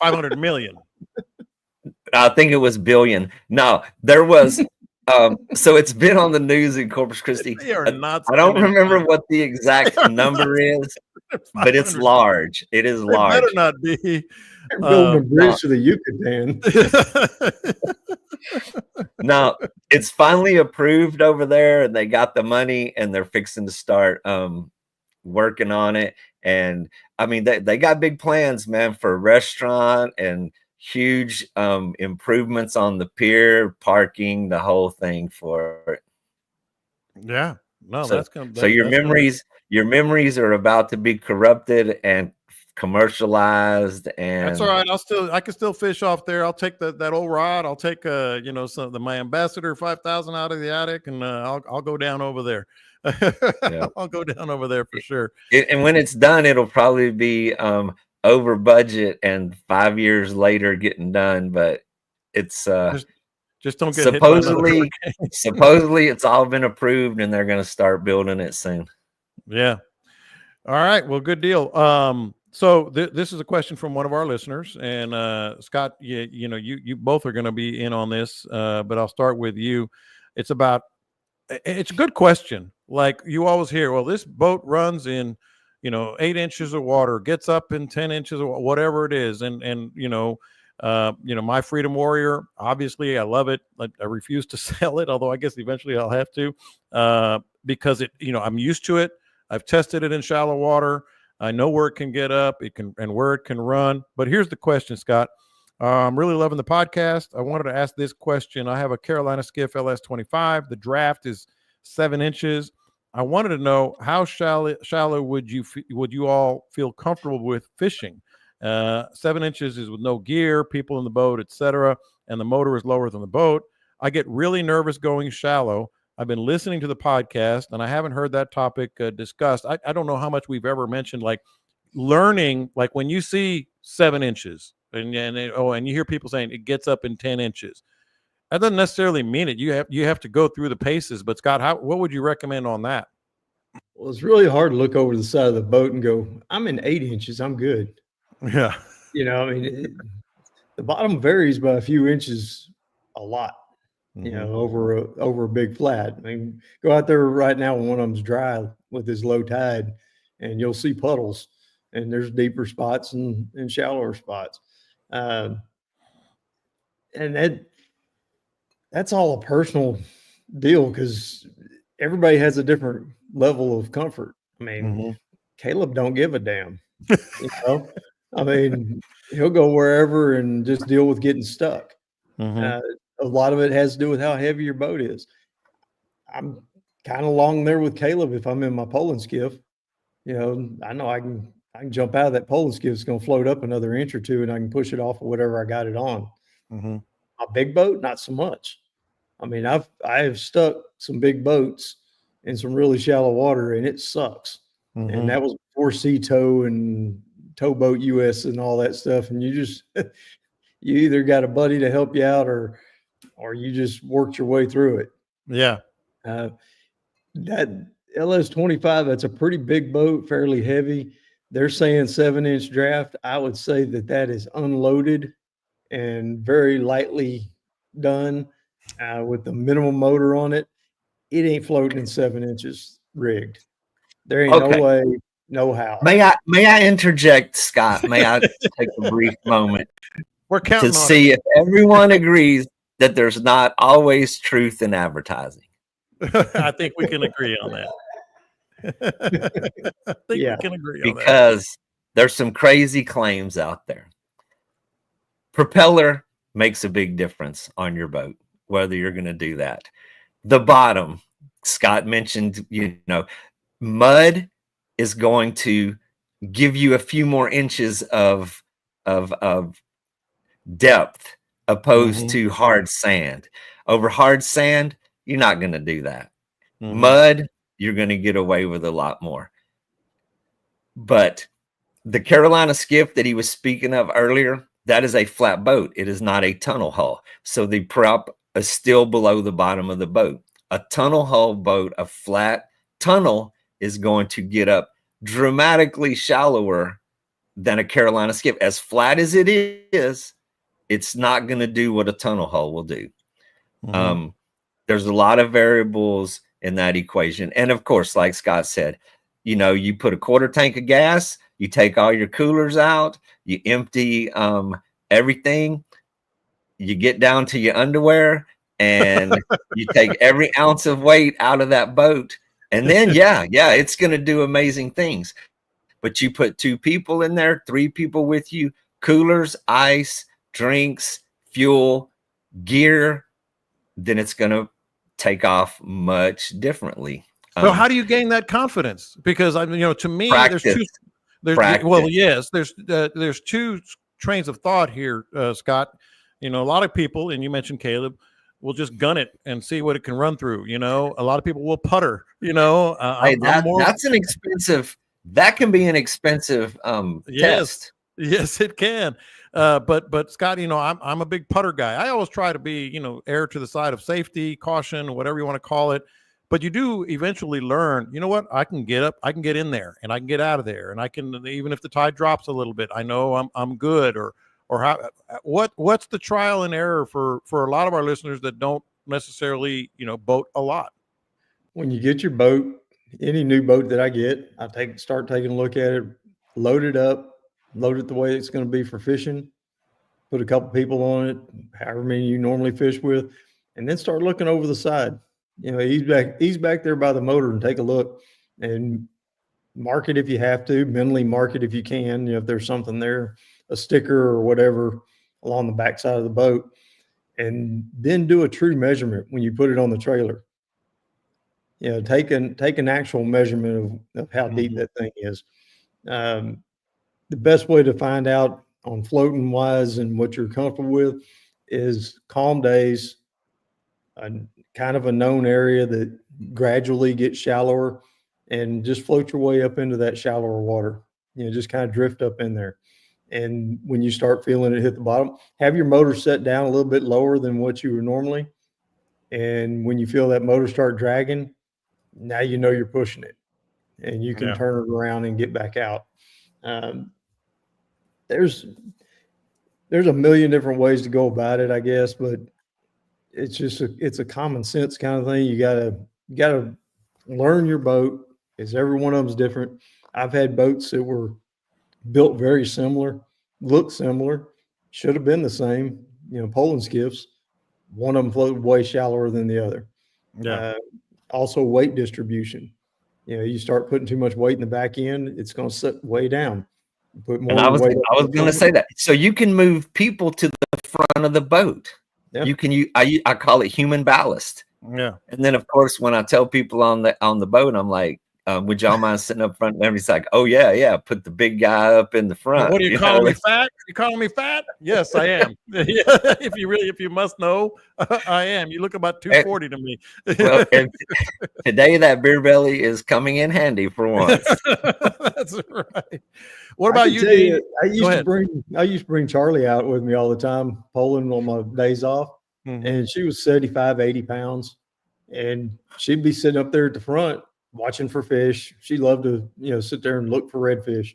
500 million. I think it was billion. No, there was. So it's been on the news in Corpus Christi. I don't remember what the exact number is, but it's large. It is large. Better not be. They're building a bridge to the Yucatan. No, it's finally approved over there, and they got the money, and they're fixing to start working on it. And I mean, they got big plans, man, for a restaurant and huge improvements on the pier, parking, the whole thing for it. Yeah. No, So, that's gonna. so your memories are about to be corrupted and commercialized. And That's all right. I can still fish off there. I'll take that old rod. I'll take my Ambassador 5,000 out of the attic, and I'll go down over there. Yeah. I'll go down over there for sure. And when it's done, it'll probably be over budget and 5 years later getting done. But it's just don't get supposedly it's all been approved, and they're going to start building it soon. Yeah. All right. Well, good deal. So this is a question from one of our listeners, and Scott, you both are going to be in on this, but I'll start with you. It's a good question. Like you always hear, well, this boat runs in, 8 inches of water, gets up in 10 inches of whatever it is, and my Freedom Warrior, obviously, I love it. I refuse to sell it, although I guess eventually I'll have to, because I'm used to it. I've tested it in shallow water. I know where it can get up, and where it can run. But here's the question, Scott. I'm really loving the podcast. I wanted to ask this question. I have a Carolina Skiff LS25. The draft is 7 inches. I wanted to know how shallow would you all feel comfortable with fishing? 7 inches is with no gear, people in the boat, etc., and the motor is lower than the boat. I get really nervous going shallow. I've been listening to the podcast, and I haven't heard that topic discussed. I don't know how much we've ever mentioned, like learning, like when you see 7 inches, and you hear people saying it gets up in 10 inches. That doesn't necessarily mean it. You have to go through the paces. But Scott, what would you recommend on that? Well, it's really hard to look over the side of the boat and go, I'm in 8 inches. I'm good. Yeah. The bottom varies by a few inches a lot. Over a big flat. I mean, go out there right now when one of them's dry with this low tide, and you'll see puddles, and there's deeper spots and shallower spots. And that's all a personal deal, because everybody has a different level of comfort. I mean, Caleb don't give a damn. I mean, he'll go wherever and just deal with getting stuck. A lot of it has to do with how heavy your boat is. I'm kind of along there with Caleb. If I'm in my Poland skiff, I know I can jump out of that Poland skiff. It's going to float up another inch or two, and I can push it off of whatever I got it on. A big boat, not so much. I mean, I have stuck some big boats in some really shallow water, and it sucks. And that was before Sea Tow and Towboat US and all that stuff. And you just you either got a buddy to help you out, or you just worked your way through it. Yeah. That LS25, that's a pretty big boat, fairly heavy. They're saying 7-inch draft. I would say that is unloaded and very lightly done with the minimum motor on it. It ain't floating in 7 inches rigged. There ain't no way, no how. May I interject, Scott? May I take a brief moment to see if everyone agrees that there's not always truth in advertising? I think we can agree on that. We can agree on that. Because there's some crazy claims out there. Propeller makes a big difference on your boat, whether you're going to do that. The bottom, Scott mentioned, mud is going to give you a few more inches of depth opposed to hard sand. Over hard sand, you're not going to do that. Mud, you're going to get away with a lot more. But the Carolina skiff that he was speaking of earlier, that is a flat boat. It is not a tunnel hull. So the prop is still below the bottom of the boat. A tunnel hull boat, a flat tunnel, is going to get up dramatically shallower than a Carolina skiff. As flat as it is, it's not going to do what a tunnel hull will do. There's a lot of variables in that equation. And of course, like Scott said, you put a quarter tank of gas, you take all your coolers out, you empty everything, you get down to your underwear, and you take every ounce of weight out of that boat. And then, it's going to do amazing things. but you put 2 people in there, 3 people with you, coolers, ice, drinks, fuel, gear, then it's going to take off much differently. So how do you gain that confidence? Because to me, Practice. there's 2 trains of thought here, Scott. A lot of people, and you mentioned Caleb, will just gun it and see what it can run through. A lot of people will putter. That's an expensive. That can be an expensive test. Yes, it can. But Scott, I'm a big putter guy. I always try to be, err to the side of safety, caution, whatever you want to call it. But you do eventually learn, you know what? I can get up, I can get in there, and I can get out of there, and I can, even if the tide drops a little bit, I know I'm good. Or what's the trial and error for a lot of our listeners that don't necessarily, boat a lot? When you get your boat, any new boat that I get, start taking a look at it, load it up, load it the way it's going to be for fishing, put a couple people on it, however many you normally fish with, and then start looking over the side. He's back there by the motor, and take a look and mark it if you have to, mentally mark it if you can, if there's something there, a sticker or whatever along the backside of the boat, and then do a true measurement when you put it on the trailer. Take an actual measurement of how deep that thing is. The best way to find out on floating wise and what you're comfortable with is calm days, kind of a known area that gradually gets shallower, and just float your way up into that shallower water. Just kind of drift up in there. And when you start feeling it hit the bottom, have your motor set down a little bit lower than what you were normally. And when you feel that motor start dragging, now you're pushing it, and you can turn it around and get back out. There's a million different ways to go about it, I guess, but it's just it's a common sense kind of thing. You gotta learn your boat, because every one of them's different. I've had boats that were built very similar, look similar, should have been the same. Poland skiffs, one of them floated way shallower than the other. Also weight distribution. You start putting too much weight in the back end, it's going to sit way down. Put more. And I was going to say that. So you can move people to the front of the boat. Yeah. You can I call it human ballast. Yeah. And then of course, when I tell people on the boat, I'm like, would y'all mind sitting up front? And everybody's like, oh yeah, put the big guy up in the front. What are you calling me fat? You calling me fat? Yes, I am. If you must know, I am. You look about 240 to me. Well, today that beer belly is coming in handy for once. That's right. What about you, Dean? I used to bring Charlie out with me all the time, Poland, on my days off. And she was 75, 80 pounds, and she'd be sitting up there at the front watching for fish. She loved to, sit there and look for redfish,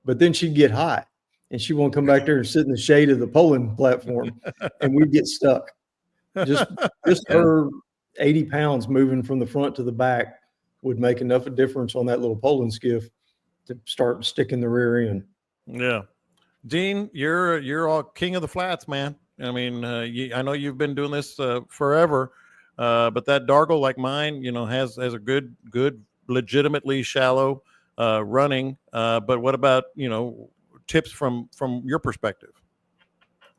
but then she'd get hot and she won't come back there and sit in the shade of the Poland platform, and we'd get stuck. Just her 80 pounds moving from the front to the back would make enough of a difference on that little Poland skiff to start sticking the rear end. Yeah. Dean, you're all king of the flats, man. I mean, I know you've been doing this forever. But that Dargle, like mine, has a good, legitimately shallow running. But what about, tips from your perspective?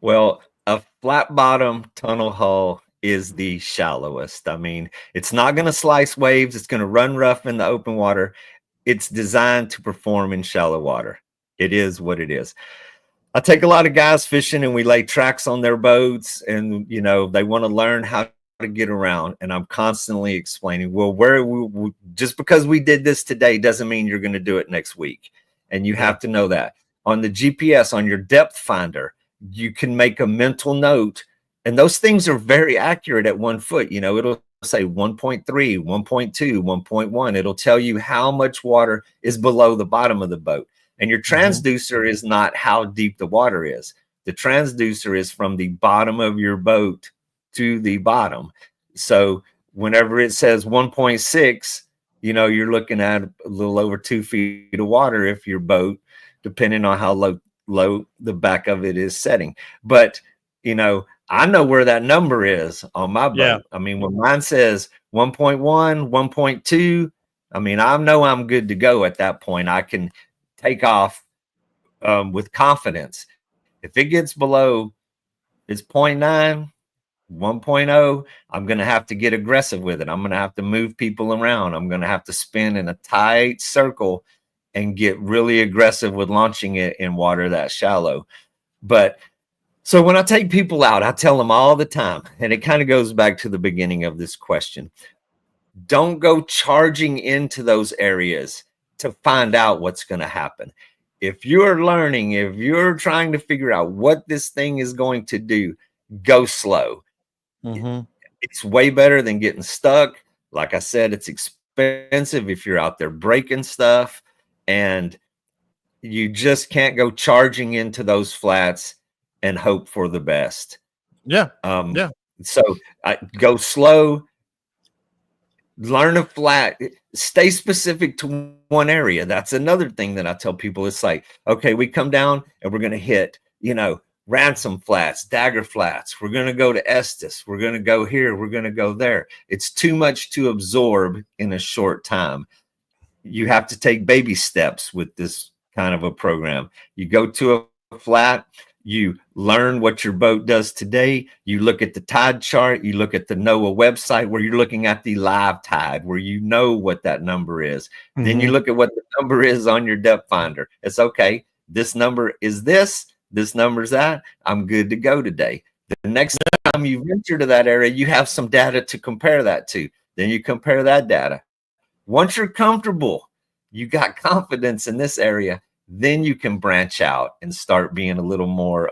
Well, a flat bottom tunnel hull is the shallowest. I mean, it's not going to slice waves. It's going to run rough in the open water. It's designed to perform in shallow water. It is what it is. I take a lot of guys fishing, and we lay tracks on their boats, and, they want to learn how to get around, and I'm constantly explaining, well, just because we did this today doesn't mean you're going to do it next week, and you have to know that. On the GPS, on your depth finder, you can make a mental note, and those things are very accurate at 1 foot. It'll say 1.3, 1.2, 1.1. It'll tell you how much water is below the bottom of the boat, and your transducer is not how deep the water is. The transducer is from the bottom of your boat to the bottom. So whenever it says 1.6, you're looking at a little over 2 feet of water if your boat, depending on how low the back of it is setting. But, I know where that number is on my boat. Yeah. I mean, when mine says 1.1, 1.2, I mean, I know I'm good to go at that point. I can take off with confidence. If it gets below it's 0.9, 1.0, I'm going to have to get aggressive with it. I'm going to have to move people around. I'm going to have to spin in a tight circle and get really aggressive with launching it in water that shallow. But so when I take people out, I tell them all the time, and it kind of goes back to the beginning of this question. Don't go charging into those areas to find out what's going to happen. If you're learning, if you're trying to figure out what this thing is going to do, go slow. Mm-hmm. It's way better than getting stuck. Like I said, it's expensive if you're out there breaking stuff, and you just can't go charging into those flats and hope for the best. Yeah. So I go slow, learn a flat, stay specific to one area. That's another thing that I tell people. It's like, okay, we come down and we're going to hit, ransom flats, dagger flats. We're going to go to Estes. We're going to go here. We're going to go there. It's too much to absorb in a short time. You have to take baby steps with this kind of a program. You go to a flat, you learn what your boat does today. You look at the tide chart. You look at the NOAA website where you're looking at the live tide, where you know what that number is. Mm-hmm. Then you look at what the number is on your depth finder. It's okay. This number is this. This number's that. I'm good to go today. The next time you venture to that area, you have some data to compare that to. Then you compare that data. Once you're comfortable, you got confidence in this area, then you can branch out and start being a little more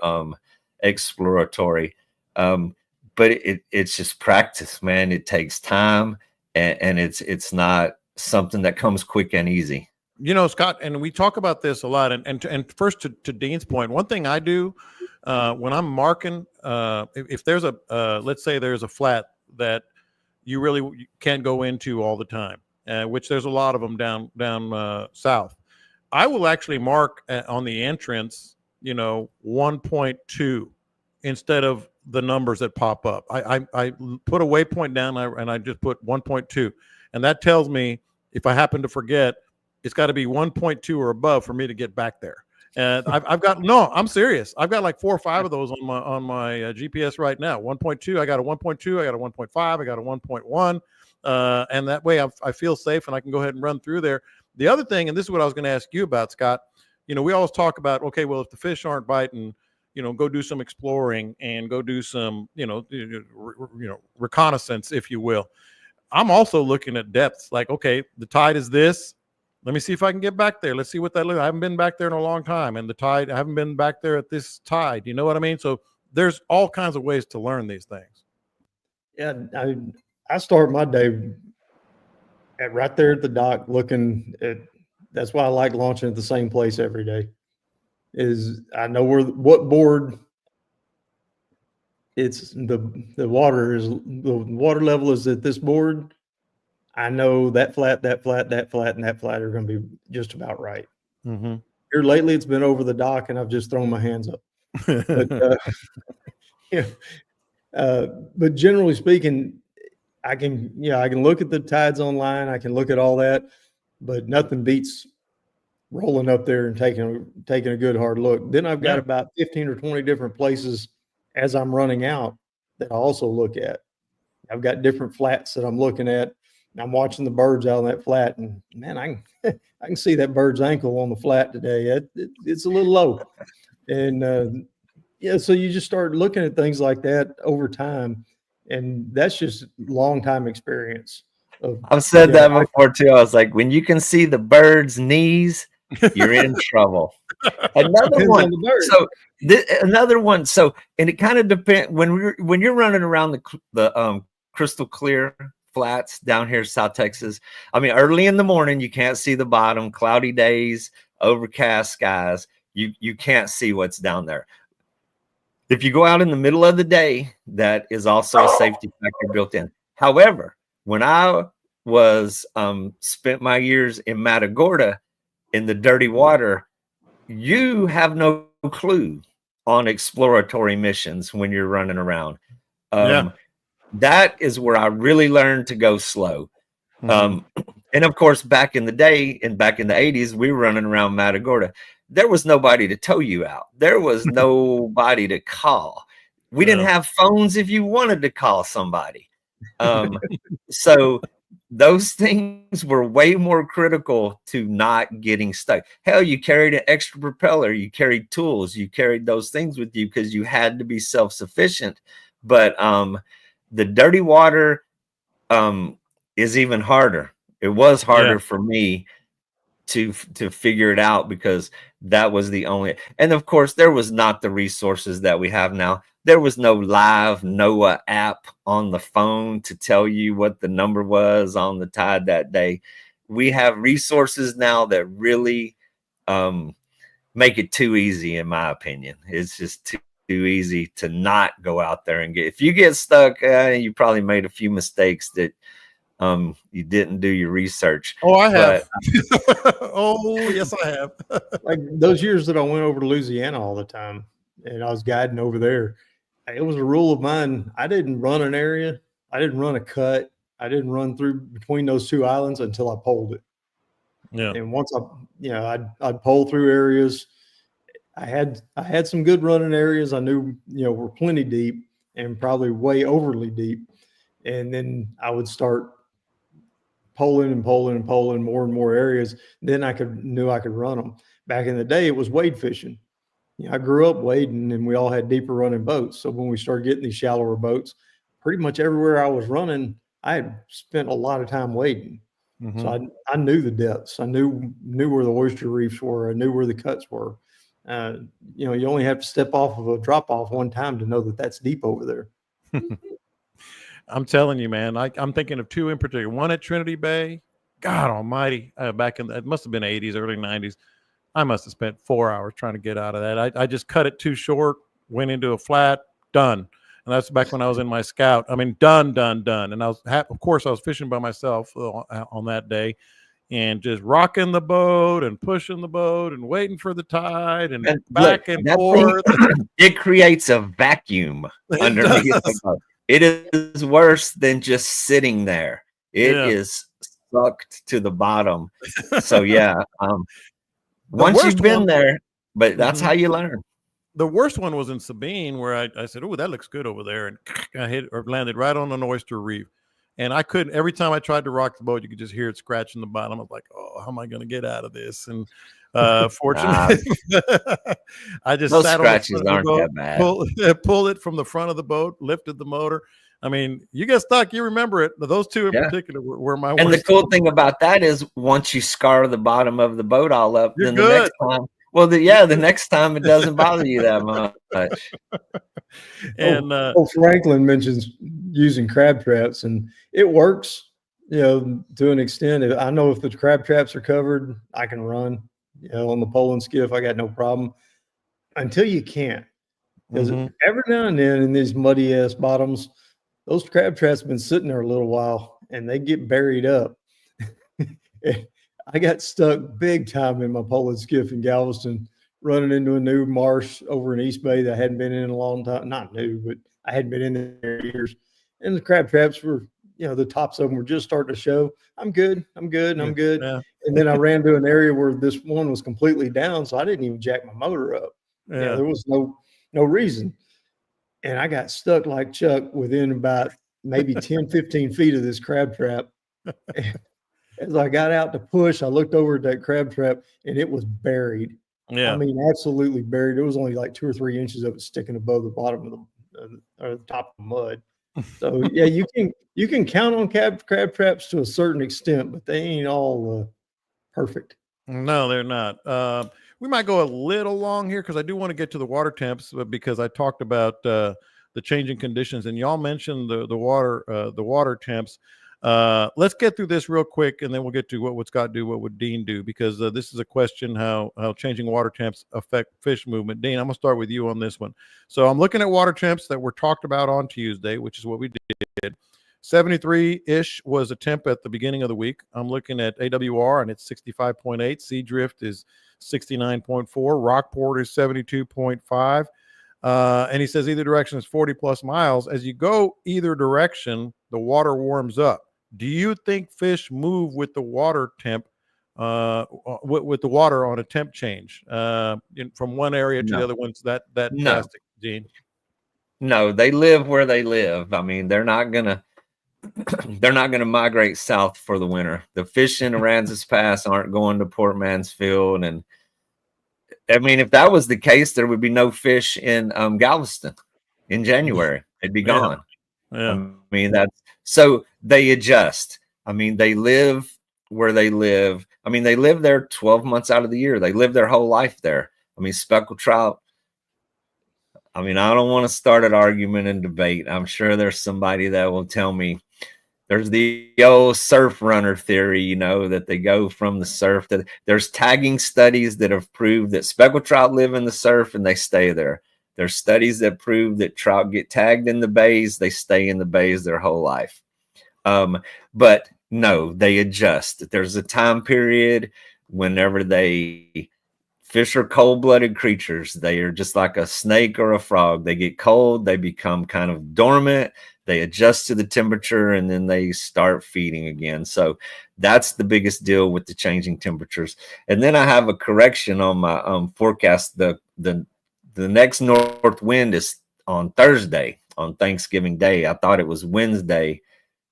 exploratory. But it's just practice, man. It takes time, and it's not something that comes quick and easy. Scott, and we talk about this a lot. And first, to Dean's point, one thing I do when I'm marking, if there's let's say there's a flat that you really can't go into all the time, which there's a lot of them down south. I will actually mark on the entrance, 1.2 instead of the numbers that pop up. I put a waypoint down and I just put 1.2, and that tells me if I happen to forget, it's got to be 1.2 or above for me to get back there. And I'm serious. I've got like 4 or 5 of those on my GPS right now. 1.2, I got a 1.2, I got a 1.5, I got a 1.1. And that way I feel safe and I can go ahead and run through there. The other thing, and this is what I was going to ask you about, Scott, we always talk about, okay, well, if the fish aren't biting, go do some exploring and go do some, reconnaissance, if you will. I'm also looking at depths, like, okay, the tide is this. Let me see if I can get back there. Let's see what that looks like. I haven't been back there in a long time. And the tide, I haven't been back there at this tide. You know what I mean? So there's all kinds of ways to learn these things. Yeah, I start my day right there at the dock looking at. That's why I like launching at the same place every day. Is I know what board it's the water level is at this board. I know that flat, and that flat are going to be just about right. Mm-hmm. Here lately, it's been over the dock, and I've just thrown my hands up. But generally speaking, I can look at the tides online. I can look at all that, but nothing beats rolling up there and taking a good hard look. Then I've got about 15 or 20 different places as I'm running out that I also look at. I've got different flats that I'm looking at. I'm watching the birds out on that flat, and man, I can see that bird's ankle on the flat today. It's a little low, and so you just start looking at things like that over time, and that's just long time experience. I've said that before too. I was like, when you can see the bird's knees, you're in trouble. Another one. So another one. So, and it kind of depends when you're running around the crystal clear flats down here in South Texas. I mean, early in the morning, you can't see the bottom, cloudy days, overcast skies. You can't see what's down there. If you go out in the middle of the day, that is also a safety factor built in. However, when I was spent my years in Matagorda in the dirty water, you have no clue on exploratory missions when you're running around. That is where I really learned to go slow. And of course, back in the day and back in the 80s, we were running around Matagorda. There was nobody to tow you out. There was nobody to call. We didn't have phones if you wanted to call somebody. So those things were way more critical to not getting stuck. Hell, you carried an extra propeller, you carried tools, you carried those things with you because you had to be self-sufficient. But the dirty water is even harder. It was harder for me to figure it out because that was the only, and of course there was not the resources that we have now. There was no live NOAA app on the phone to tell you what the number was on the tide that day. We have resources now that really make it too easy, in my opinion. It's just too easy to not go out there and get, if you get stuck, you probably made a few mistakes that you didn't do your research. Oh, I have. Oh, yes, I have. Like those years that I went over to Louisiana all the time and I was guiding over there, it was a rule of mine. I didn't run an area. I didn't run a cut. I didn't run through between those two islands until I poled it. Yeah. And once I'd pole through areas. I had some good running areas. I knew, were plenty deep and probably way overly deep. And then I would start polling more and more areas. Then knew I could run them. Back in the day, it was wade fishing. I grew up wading, and we all had deeper running boats. So when we started getting these shallower boats, pretty much everywhere I was running, I had spent a lot of time wading. Mm-hmm. So I knew the depths. I knew where the oyster reefs were. I knew where the cuts were. You only have to step off of a drop off one time to know that that's deep over there. I'm telling you, man, I'm thinking of two in particular. One at Trinity Bay. God almighty, back in it must have been 80s, early 90s. I must have spent 4 hours trying to get out of that. I just cut it too short, went into a flat, done. And that's back when I was in my scout. I mean, done. And I was, of course, I was fishing by myself on that day, and just rocking the boat and pushing the boat and waiting for the tide and back and forth. It creates a vacuum underneath the boat. It is worse than just sitting there. It is sucked to the bottom. So once you've been there, but that's how you learn. The worst one was in Sabine, where I said, "Oh, that looks good over there," and I hit or landed right on an oyster reef. And I couldn't. Every time I tried to rock the boat, you could just hear it scratching the bottom. I was like, "Oh, how am I going to get out of this?" And fortunately, I just those sat scratches on the aren't boat, that bad. pulled it from the front of the boat, lifted the motor. I mean, you get stuck, you remember it. Those two in particular were my worst. And the cool thing about that is once you scar the bottom of the boat all up, You're then good. The next time, the next time it doesn't bother you that much. And Franklin mentions using crab traps, and it works, to an extent. I know if the crab traps are covered, I can run, on the pole and skiff. I got no problem until you can't. Because every now and then in these muddy ass bottoms, those crab traps have been sitting there a little while and they get buried up. I got stuck big time in my pole and skiff in Galveston, running into a new marsh over in East Bay that I hadn't been in a long time. Not new, but I hadn't been in there years. And the crab traps were, the tops of them were just starting to show. I'm good. Yeah. And then I ran to an area where this one was completely down, so I didn't even jack my motor up. Yeah, there was no reason. And I got stuck like Chuck within about maybe 10, 15 feet of this crab trap. As I got out to push, I looked over at that crab trap and it was buried. Yeah. I mean, absolutely buried. There was only like 2 or 3 inches of it sticking above the bottom of the top of the mud. So yeah, you can count on crab traps to a certain extent, but they ain't all perfect. No, they're not. We might go a little long here because I do want to get to the water temps, because I talked about the changing conditions, and y'all mentioned the water temps. Let's get through this real quick, and then we'll get to what would Scott do, what would Dean do, because this is a question how changing water temps affect fish movement. Dean, I'm gonna start with you on this one. So I'm looking at water temps that were talked about on Tuesday, which is what we did. 73-ish was a temp at the beginning of the week. I'm looking at AWR, and it's 65.8. Sea drift is 69.4. Rockport is 72.5. And he says either direction is 40 plus miles. As you go either direction, the water warms up. Do you think fish move with the water temp, with the water on a temp change, from one area to the No, other ones that no, drastic, Gene? no. They live where they live. I mean, they're not gonna migrate south for the winter. The fish in Aransas Pass aren't going to Port Mansfield, and I mean, if that was the case, there would be no fish in Galveston in January. It'd be Yeah. gone. Yeah. I mean, that's so they adjust. I mean, they live where they live. I mean, they live there 12 months out of the year. They live their whole life there. I mean, speckled trout. I mean, I don't want to start an argument and debate. I'm sure there's somebody that will tell me there's the old surf runner theory, you know, that they go from the surf. That there's tagging studies that have proved that speckled trout live in the surf and they stay there. There's studies that prove that trout get tagged in the bays, they stay in the bays their whole life. But no, they adjust. There's a time period whenever fish are cold-blooded creatures. They are just like a snake or a frog. They get cold, they become kind of dormant, they adjust to the temperature, and then they start feeding again. So that's the biggest deal with the changing temperatures. And then I have a correction on my forecast. The next north wind is on Thursday, on Thanksgiving Day. I thought it was Wednesday,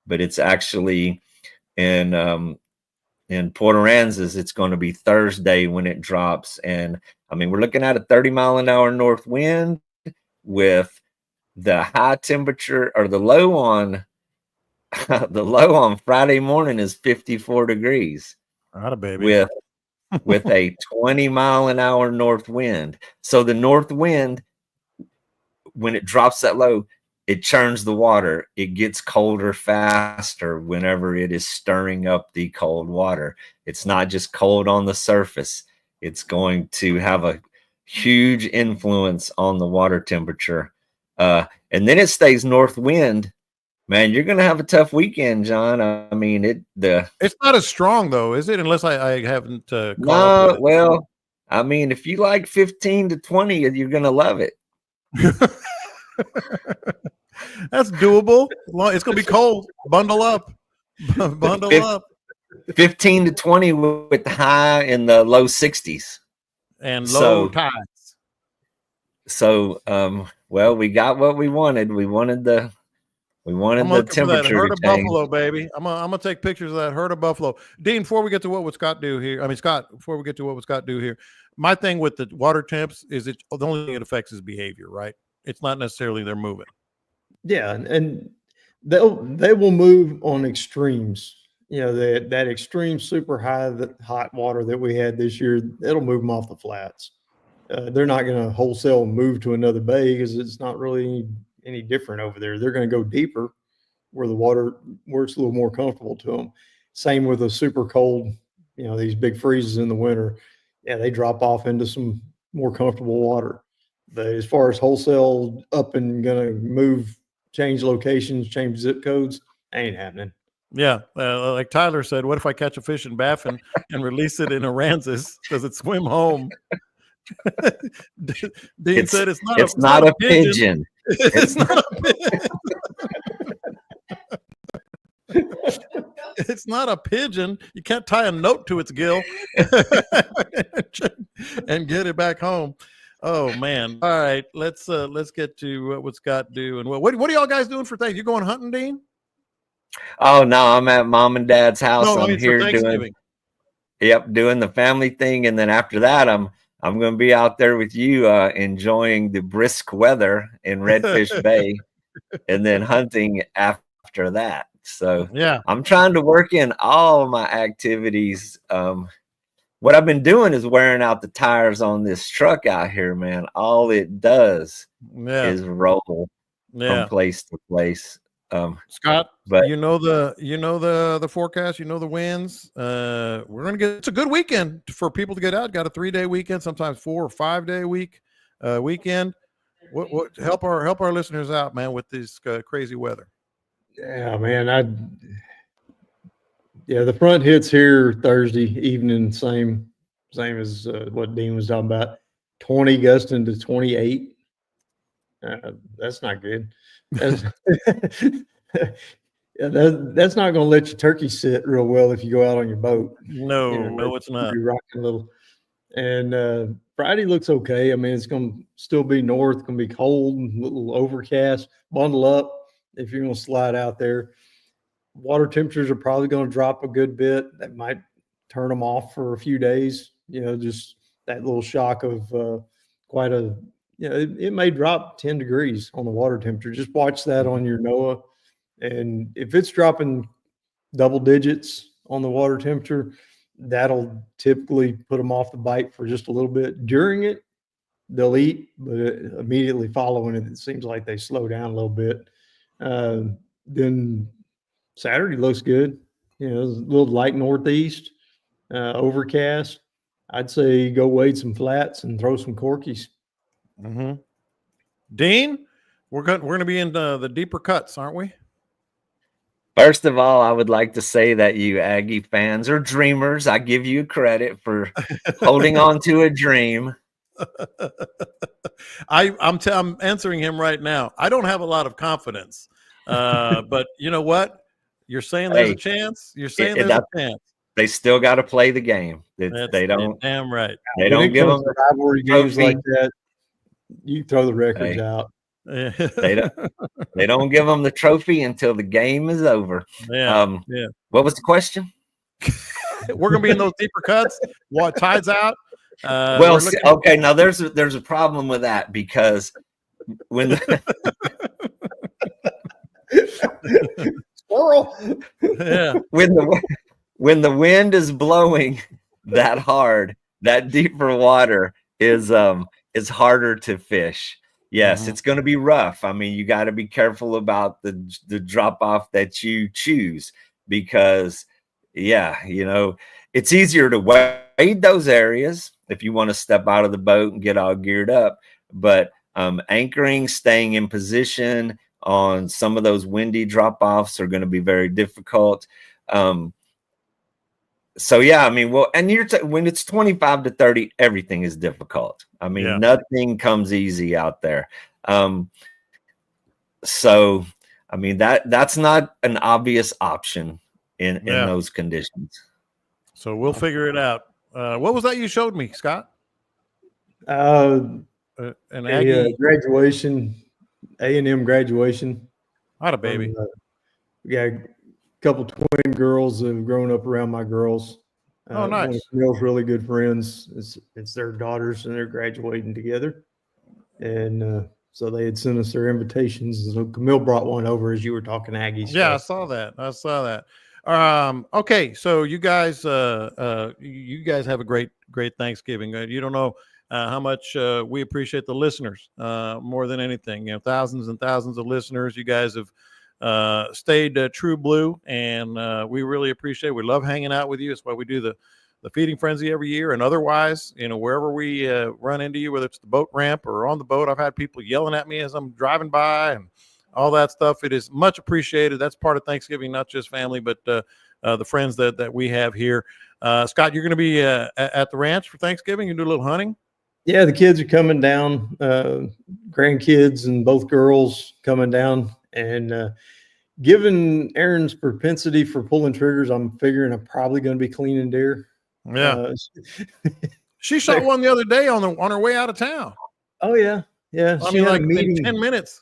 but it's actually in Port Aransas, it's going to be Thursday when it drops. And I mean, we're looking at a 30-mile-an-hour north wind with the high temperature, or the low on Friday morning is 54 degrees. Not a baby. With a 20-mile-an-hour north wind. So the north wind, when it drops that low, it churns the water. It gets colder faster whenever it is stirring up the cold water. It's not just cold on the surface. It's going to have a huge influence on the water temperature. And then it stays north wind. Man, you're going to have a tough weekend, John. I mean, it's not as strong though, is it? Unless I haven't caught no, up with it. Well, I mean, if you like 15 to 20, you're going to love it. That's doable. It's going to be cold. Bundle up. Bundle up. 15 to 20 with the high in the low 60s. And low tides. So, well, we got what we wanted. We wanted the temperature that herd to of change. buffalo, baby. I'm gonna take pictures of that herd of buffalo. Dean, before we get to what would Scott do here, before we get to what would Scott do here, my thing with the water temps is the only thing it affects is behavior, right? It's not necessarily they're moving. Yeah, and they will move on extremes. You know, that extreme super hot water that we had this year, it'll move them off the flats. They're not going to wholesale move to another bay because it's not really any different over there. They're going to go deeper where it's a little more comfortable to them. Same with a super cold, you know, these big freezes in the winter. Yeah, they drop off into some more comfortable water. But as far as wholesale up and going to move, change locations, change zip codes, ain't happening. Yeah, like Tyler said, what if I catch a fish in Baffin and release it in Aransas? Does it swim home? Dean said it's not a pigeon. It's not a pigeon. It's not a pigeon. You can't tie a note to its gill and get it back home. Oh man! All right, let's get to what Scott do and what are y'all guys doing for Thanksgiving? You going hunting, Dean? Oh no, I'm at mom and dad's house. No, I'm here doing the family thing, and then after that, I'm going to be out there with you, enjoying the brisk weather in Redfish Bay, and then hunting after that. So yeah, I'm trying to work in all of my activities. What I've been doing is wearing out the tires on this truck out here, man. All it does is roll from place to place. Scott, but you know the forecast, you know the winds. We're gonna get it's a good weekend for people to get out. Got a 3-day weekend, sometimes 4 or 5 day weekend. What help our listeners out, man, with this crazy weather. Yeah, man. The front hits here Thursday evening, same as what Dean was talking about. 20 gusting to 28. That's not good. Yeah, that's not going to let your turkey sit real well if you go out on your boat. No, You know, no, it's not. you're rocking a little. And Friday looks okay. I mean, it's going to still be north, going to be cold, a little overcast. Bundle up if you're going to slide out there. Water temperatures are probably going to drop a good bit. That might turn them off for a few days. You know, just that little shock of quite a, you know, it may drop 10 degrees on the water temperature. Just watch that on your NOAA. And if it's dropping double digits on the water temperature, that'll typically put them off the bite for just a little bit. During it, they'll eat, but immediately following it, it seems like they slow down a little bit. Then Saturday looks good. You know, a little light northeast, overcast. I'd say go wade some flats and throw some corkies. Mm-hmm. Dean, we're going to be in the deeper cuts, aren't we? First of all, I would like to say that you Aggie fans are dreamers. I give you credit for holding on to a dream. I'm answering him right now. I don't have a lot of confidence, but you know what? You're saying there's a chance. You're saying there's a chance. They still got to play the game. They don't. Damn right. They don't give them rivalry games like that. You throw the records out. They don't give them the trophy until the game is over. Yeah. What was the question? We're gonna be in those deeper cuts. What tides out? Okay. Now there's a problem with that because when squirrel, when the wind is blowing that hard, that deeper water is harder to fish. Yes, it's going to be rough. I mean, you got to be careful about the drop off that you choose because, you know, it's easier to wade those areas if you want to step out of the boat and get all geared up. But anchoring, staying in position on some of those windy drop offs are going to be very difficult. So I mean, well, and when it's 25 to 30, everything is difficult. I mean, nothing comes easy out there. So I mean that's not an obvious option in those conditions. So we'll figure it out. What was that you showed me, Scott? An Aggie graduation, A&M graduation. What a baby. We got a couple twin girls that have grown up around my girls. Oh, nice. Camille's really good friends. It's their daughters, and they're graduating together. And so they had sent us their invitations. So Camille brought one over as you were talking Aggies. Yeah, I saw that. Okay, so you guys have a great Thanksgiving. You don't know how much we appreciate the listeners more than anything. You know, thousands and thousands of listeners. You guys have stayed true blue, and we really appreciate it. We love hanging out with you. That's why we do the feeding frenzy every year, and otherwise, you know, wherever we run into you, whether it's the boat ramp or on the boat, I've had people yelling at me as I'm driving by and all that stuff. It is much appreciated. That's part of Thanksgiving, not just family, but the friends that we have here. Scott, you're going to be at the ranch for Thanksgiving. You do a little hunting. Yeah, the kids are coming down, grandkids and both girls coming down. And given Aaron's propensity for pulling triggers, I'm figuring I'm probably going to be cleaning deer. Yeah. She shot one the other day on her way out of town. Oh, yeah. Yeah. I mean, like in 10 minutes.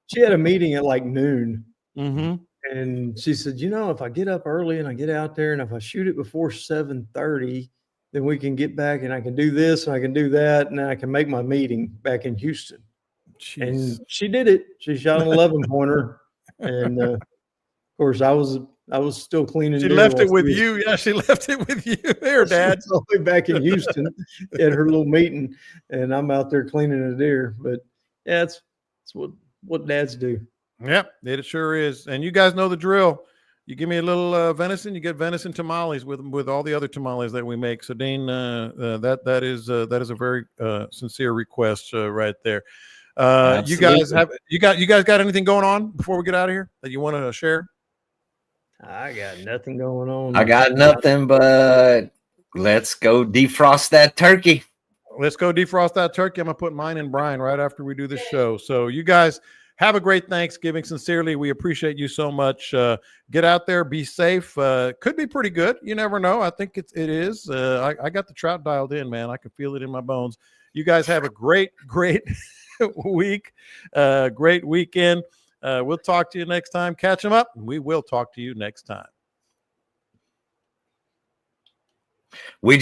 She had a meeting at like noon. Mm-hmm. And she said, you know, if I get up early and I get out there and if I shoot it before 7:30, then we can get back and I can do this and I can do that. And I can make my meeting back in Houston. Jeez. And she did it. She shot an 11-pointer. And of course, I was still cleaning. She left it with you. Yeah, she left it with you. There, Dad. All the way back in Houston at her little meeting, and I'm out there cleaning a deer. But yeah, it's what dads do. Yep, it sure is. And you guys know the drill. You give me a little venison, you get venison tamales with all the other tamales that we make. So, Dean, that is a very sincere request right there. You guys got anything going on before we get out of here that you want to share? I got nothing going on. I got nothing, but let's go defrost that turkey. Let's go defrost that turkey. I'm gonna put mine in brine right after we do the show. So you guys have a great Thanksgiving. Sincerely, we appreciate you so much. Get out there, be safe. Could be pretty good. You never know. I think it is. I got the trout dialed in, man. I can feel it in my bones. You guys have a great week, great weekend. We'll talk to you next time. Catch them up. We will talk to you next time. We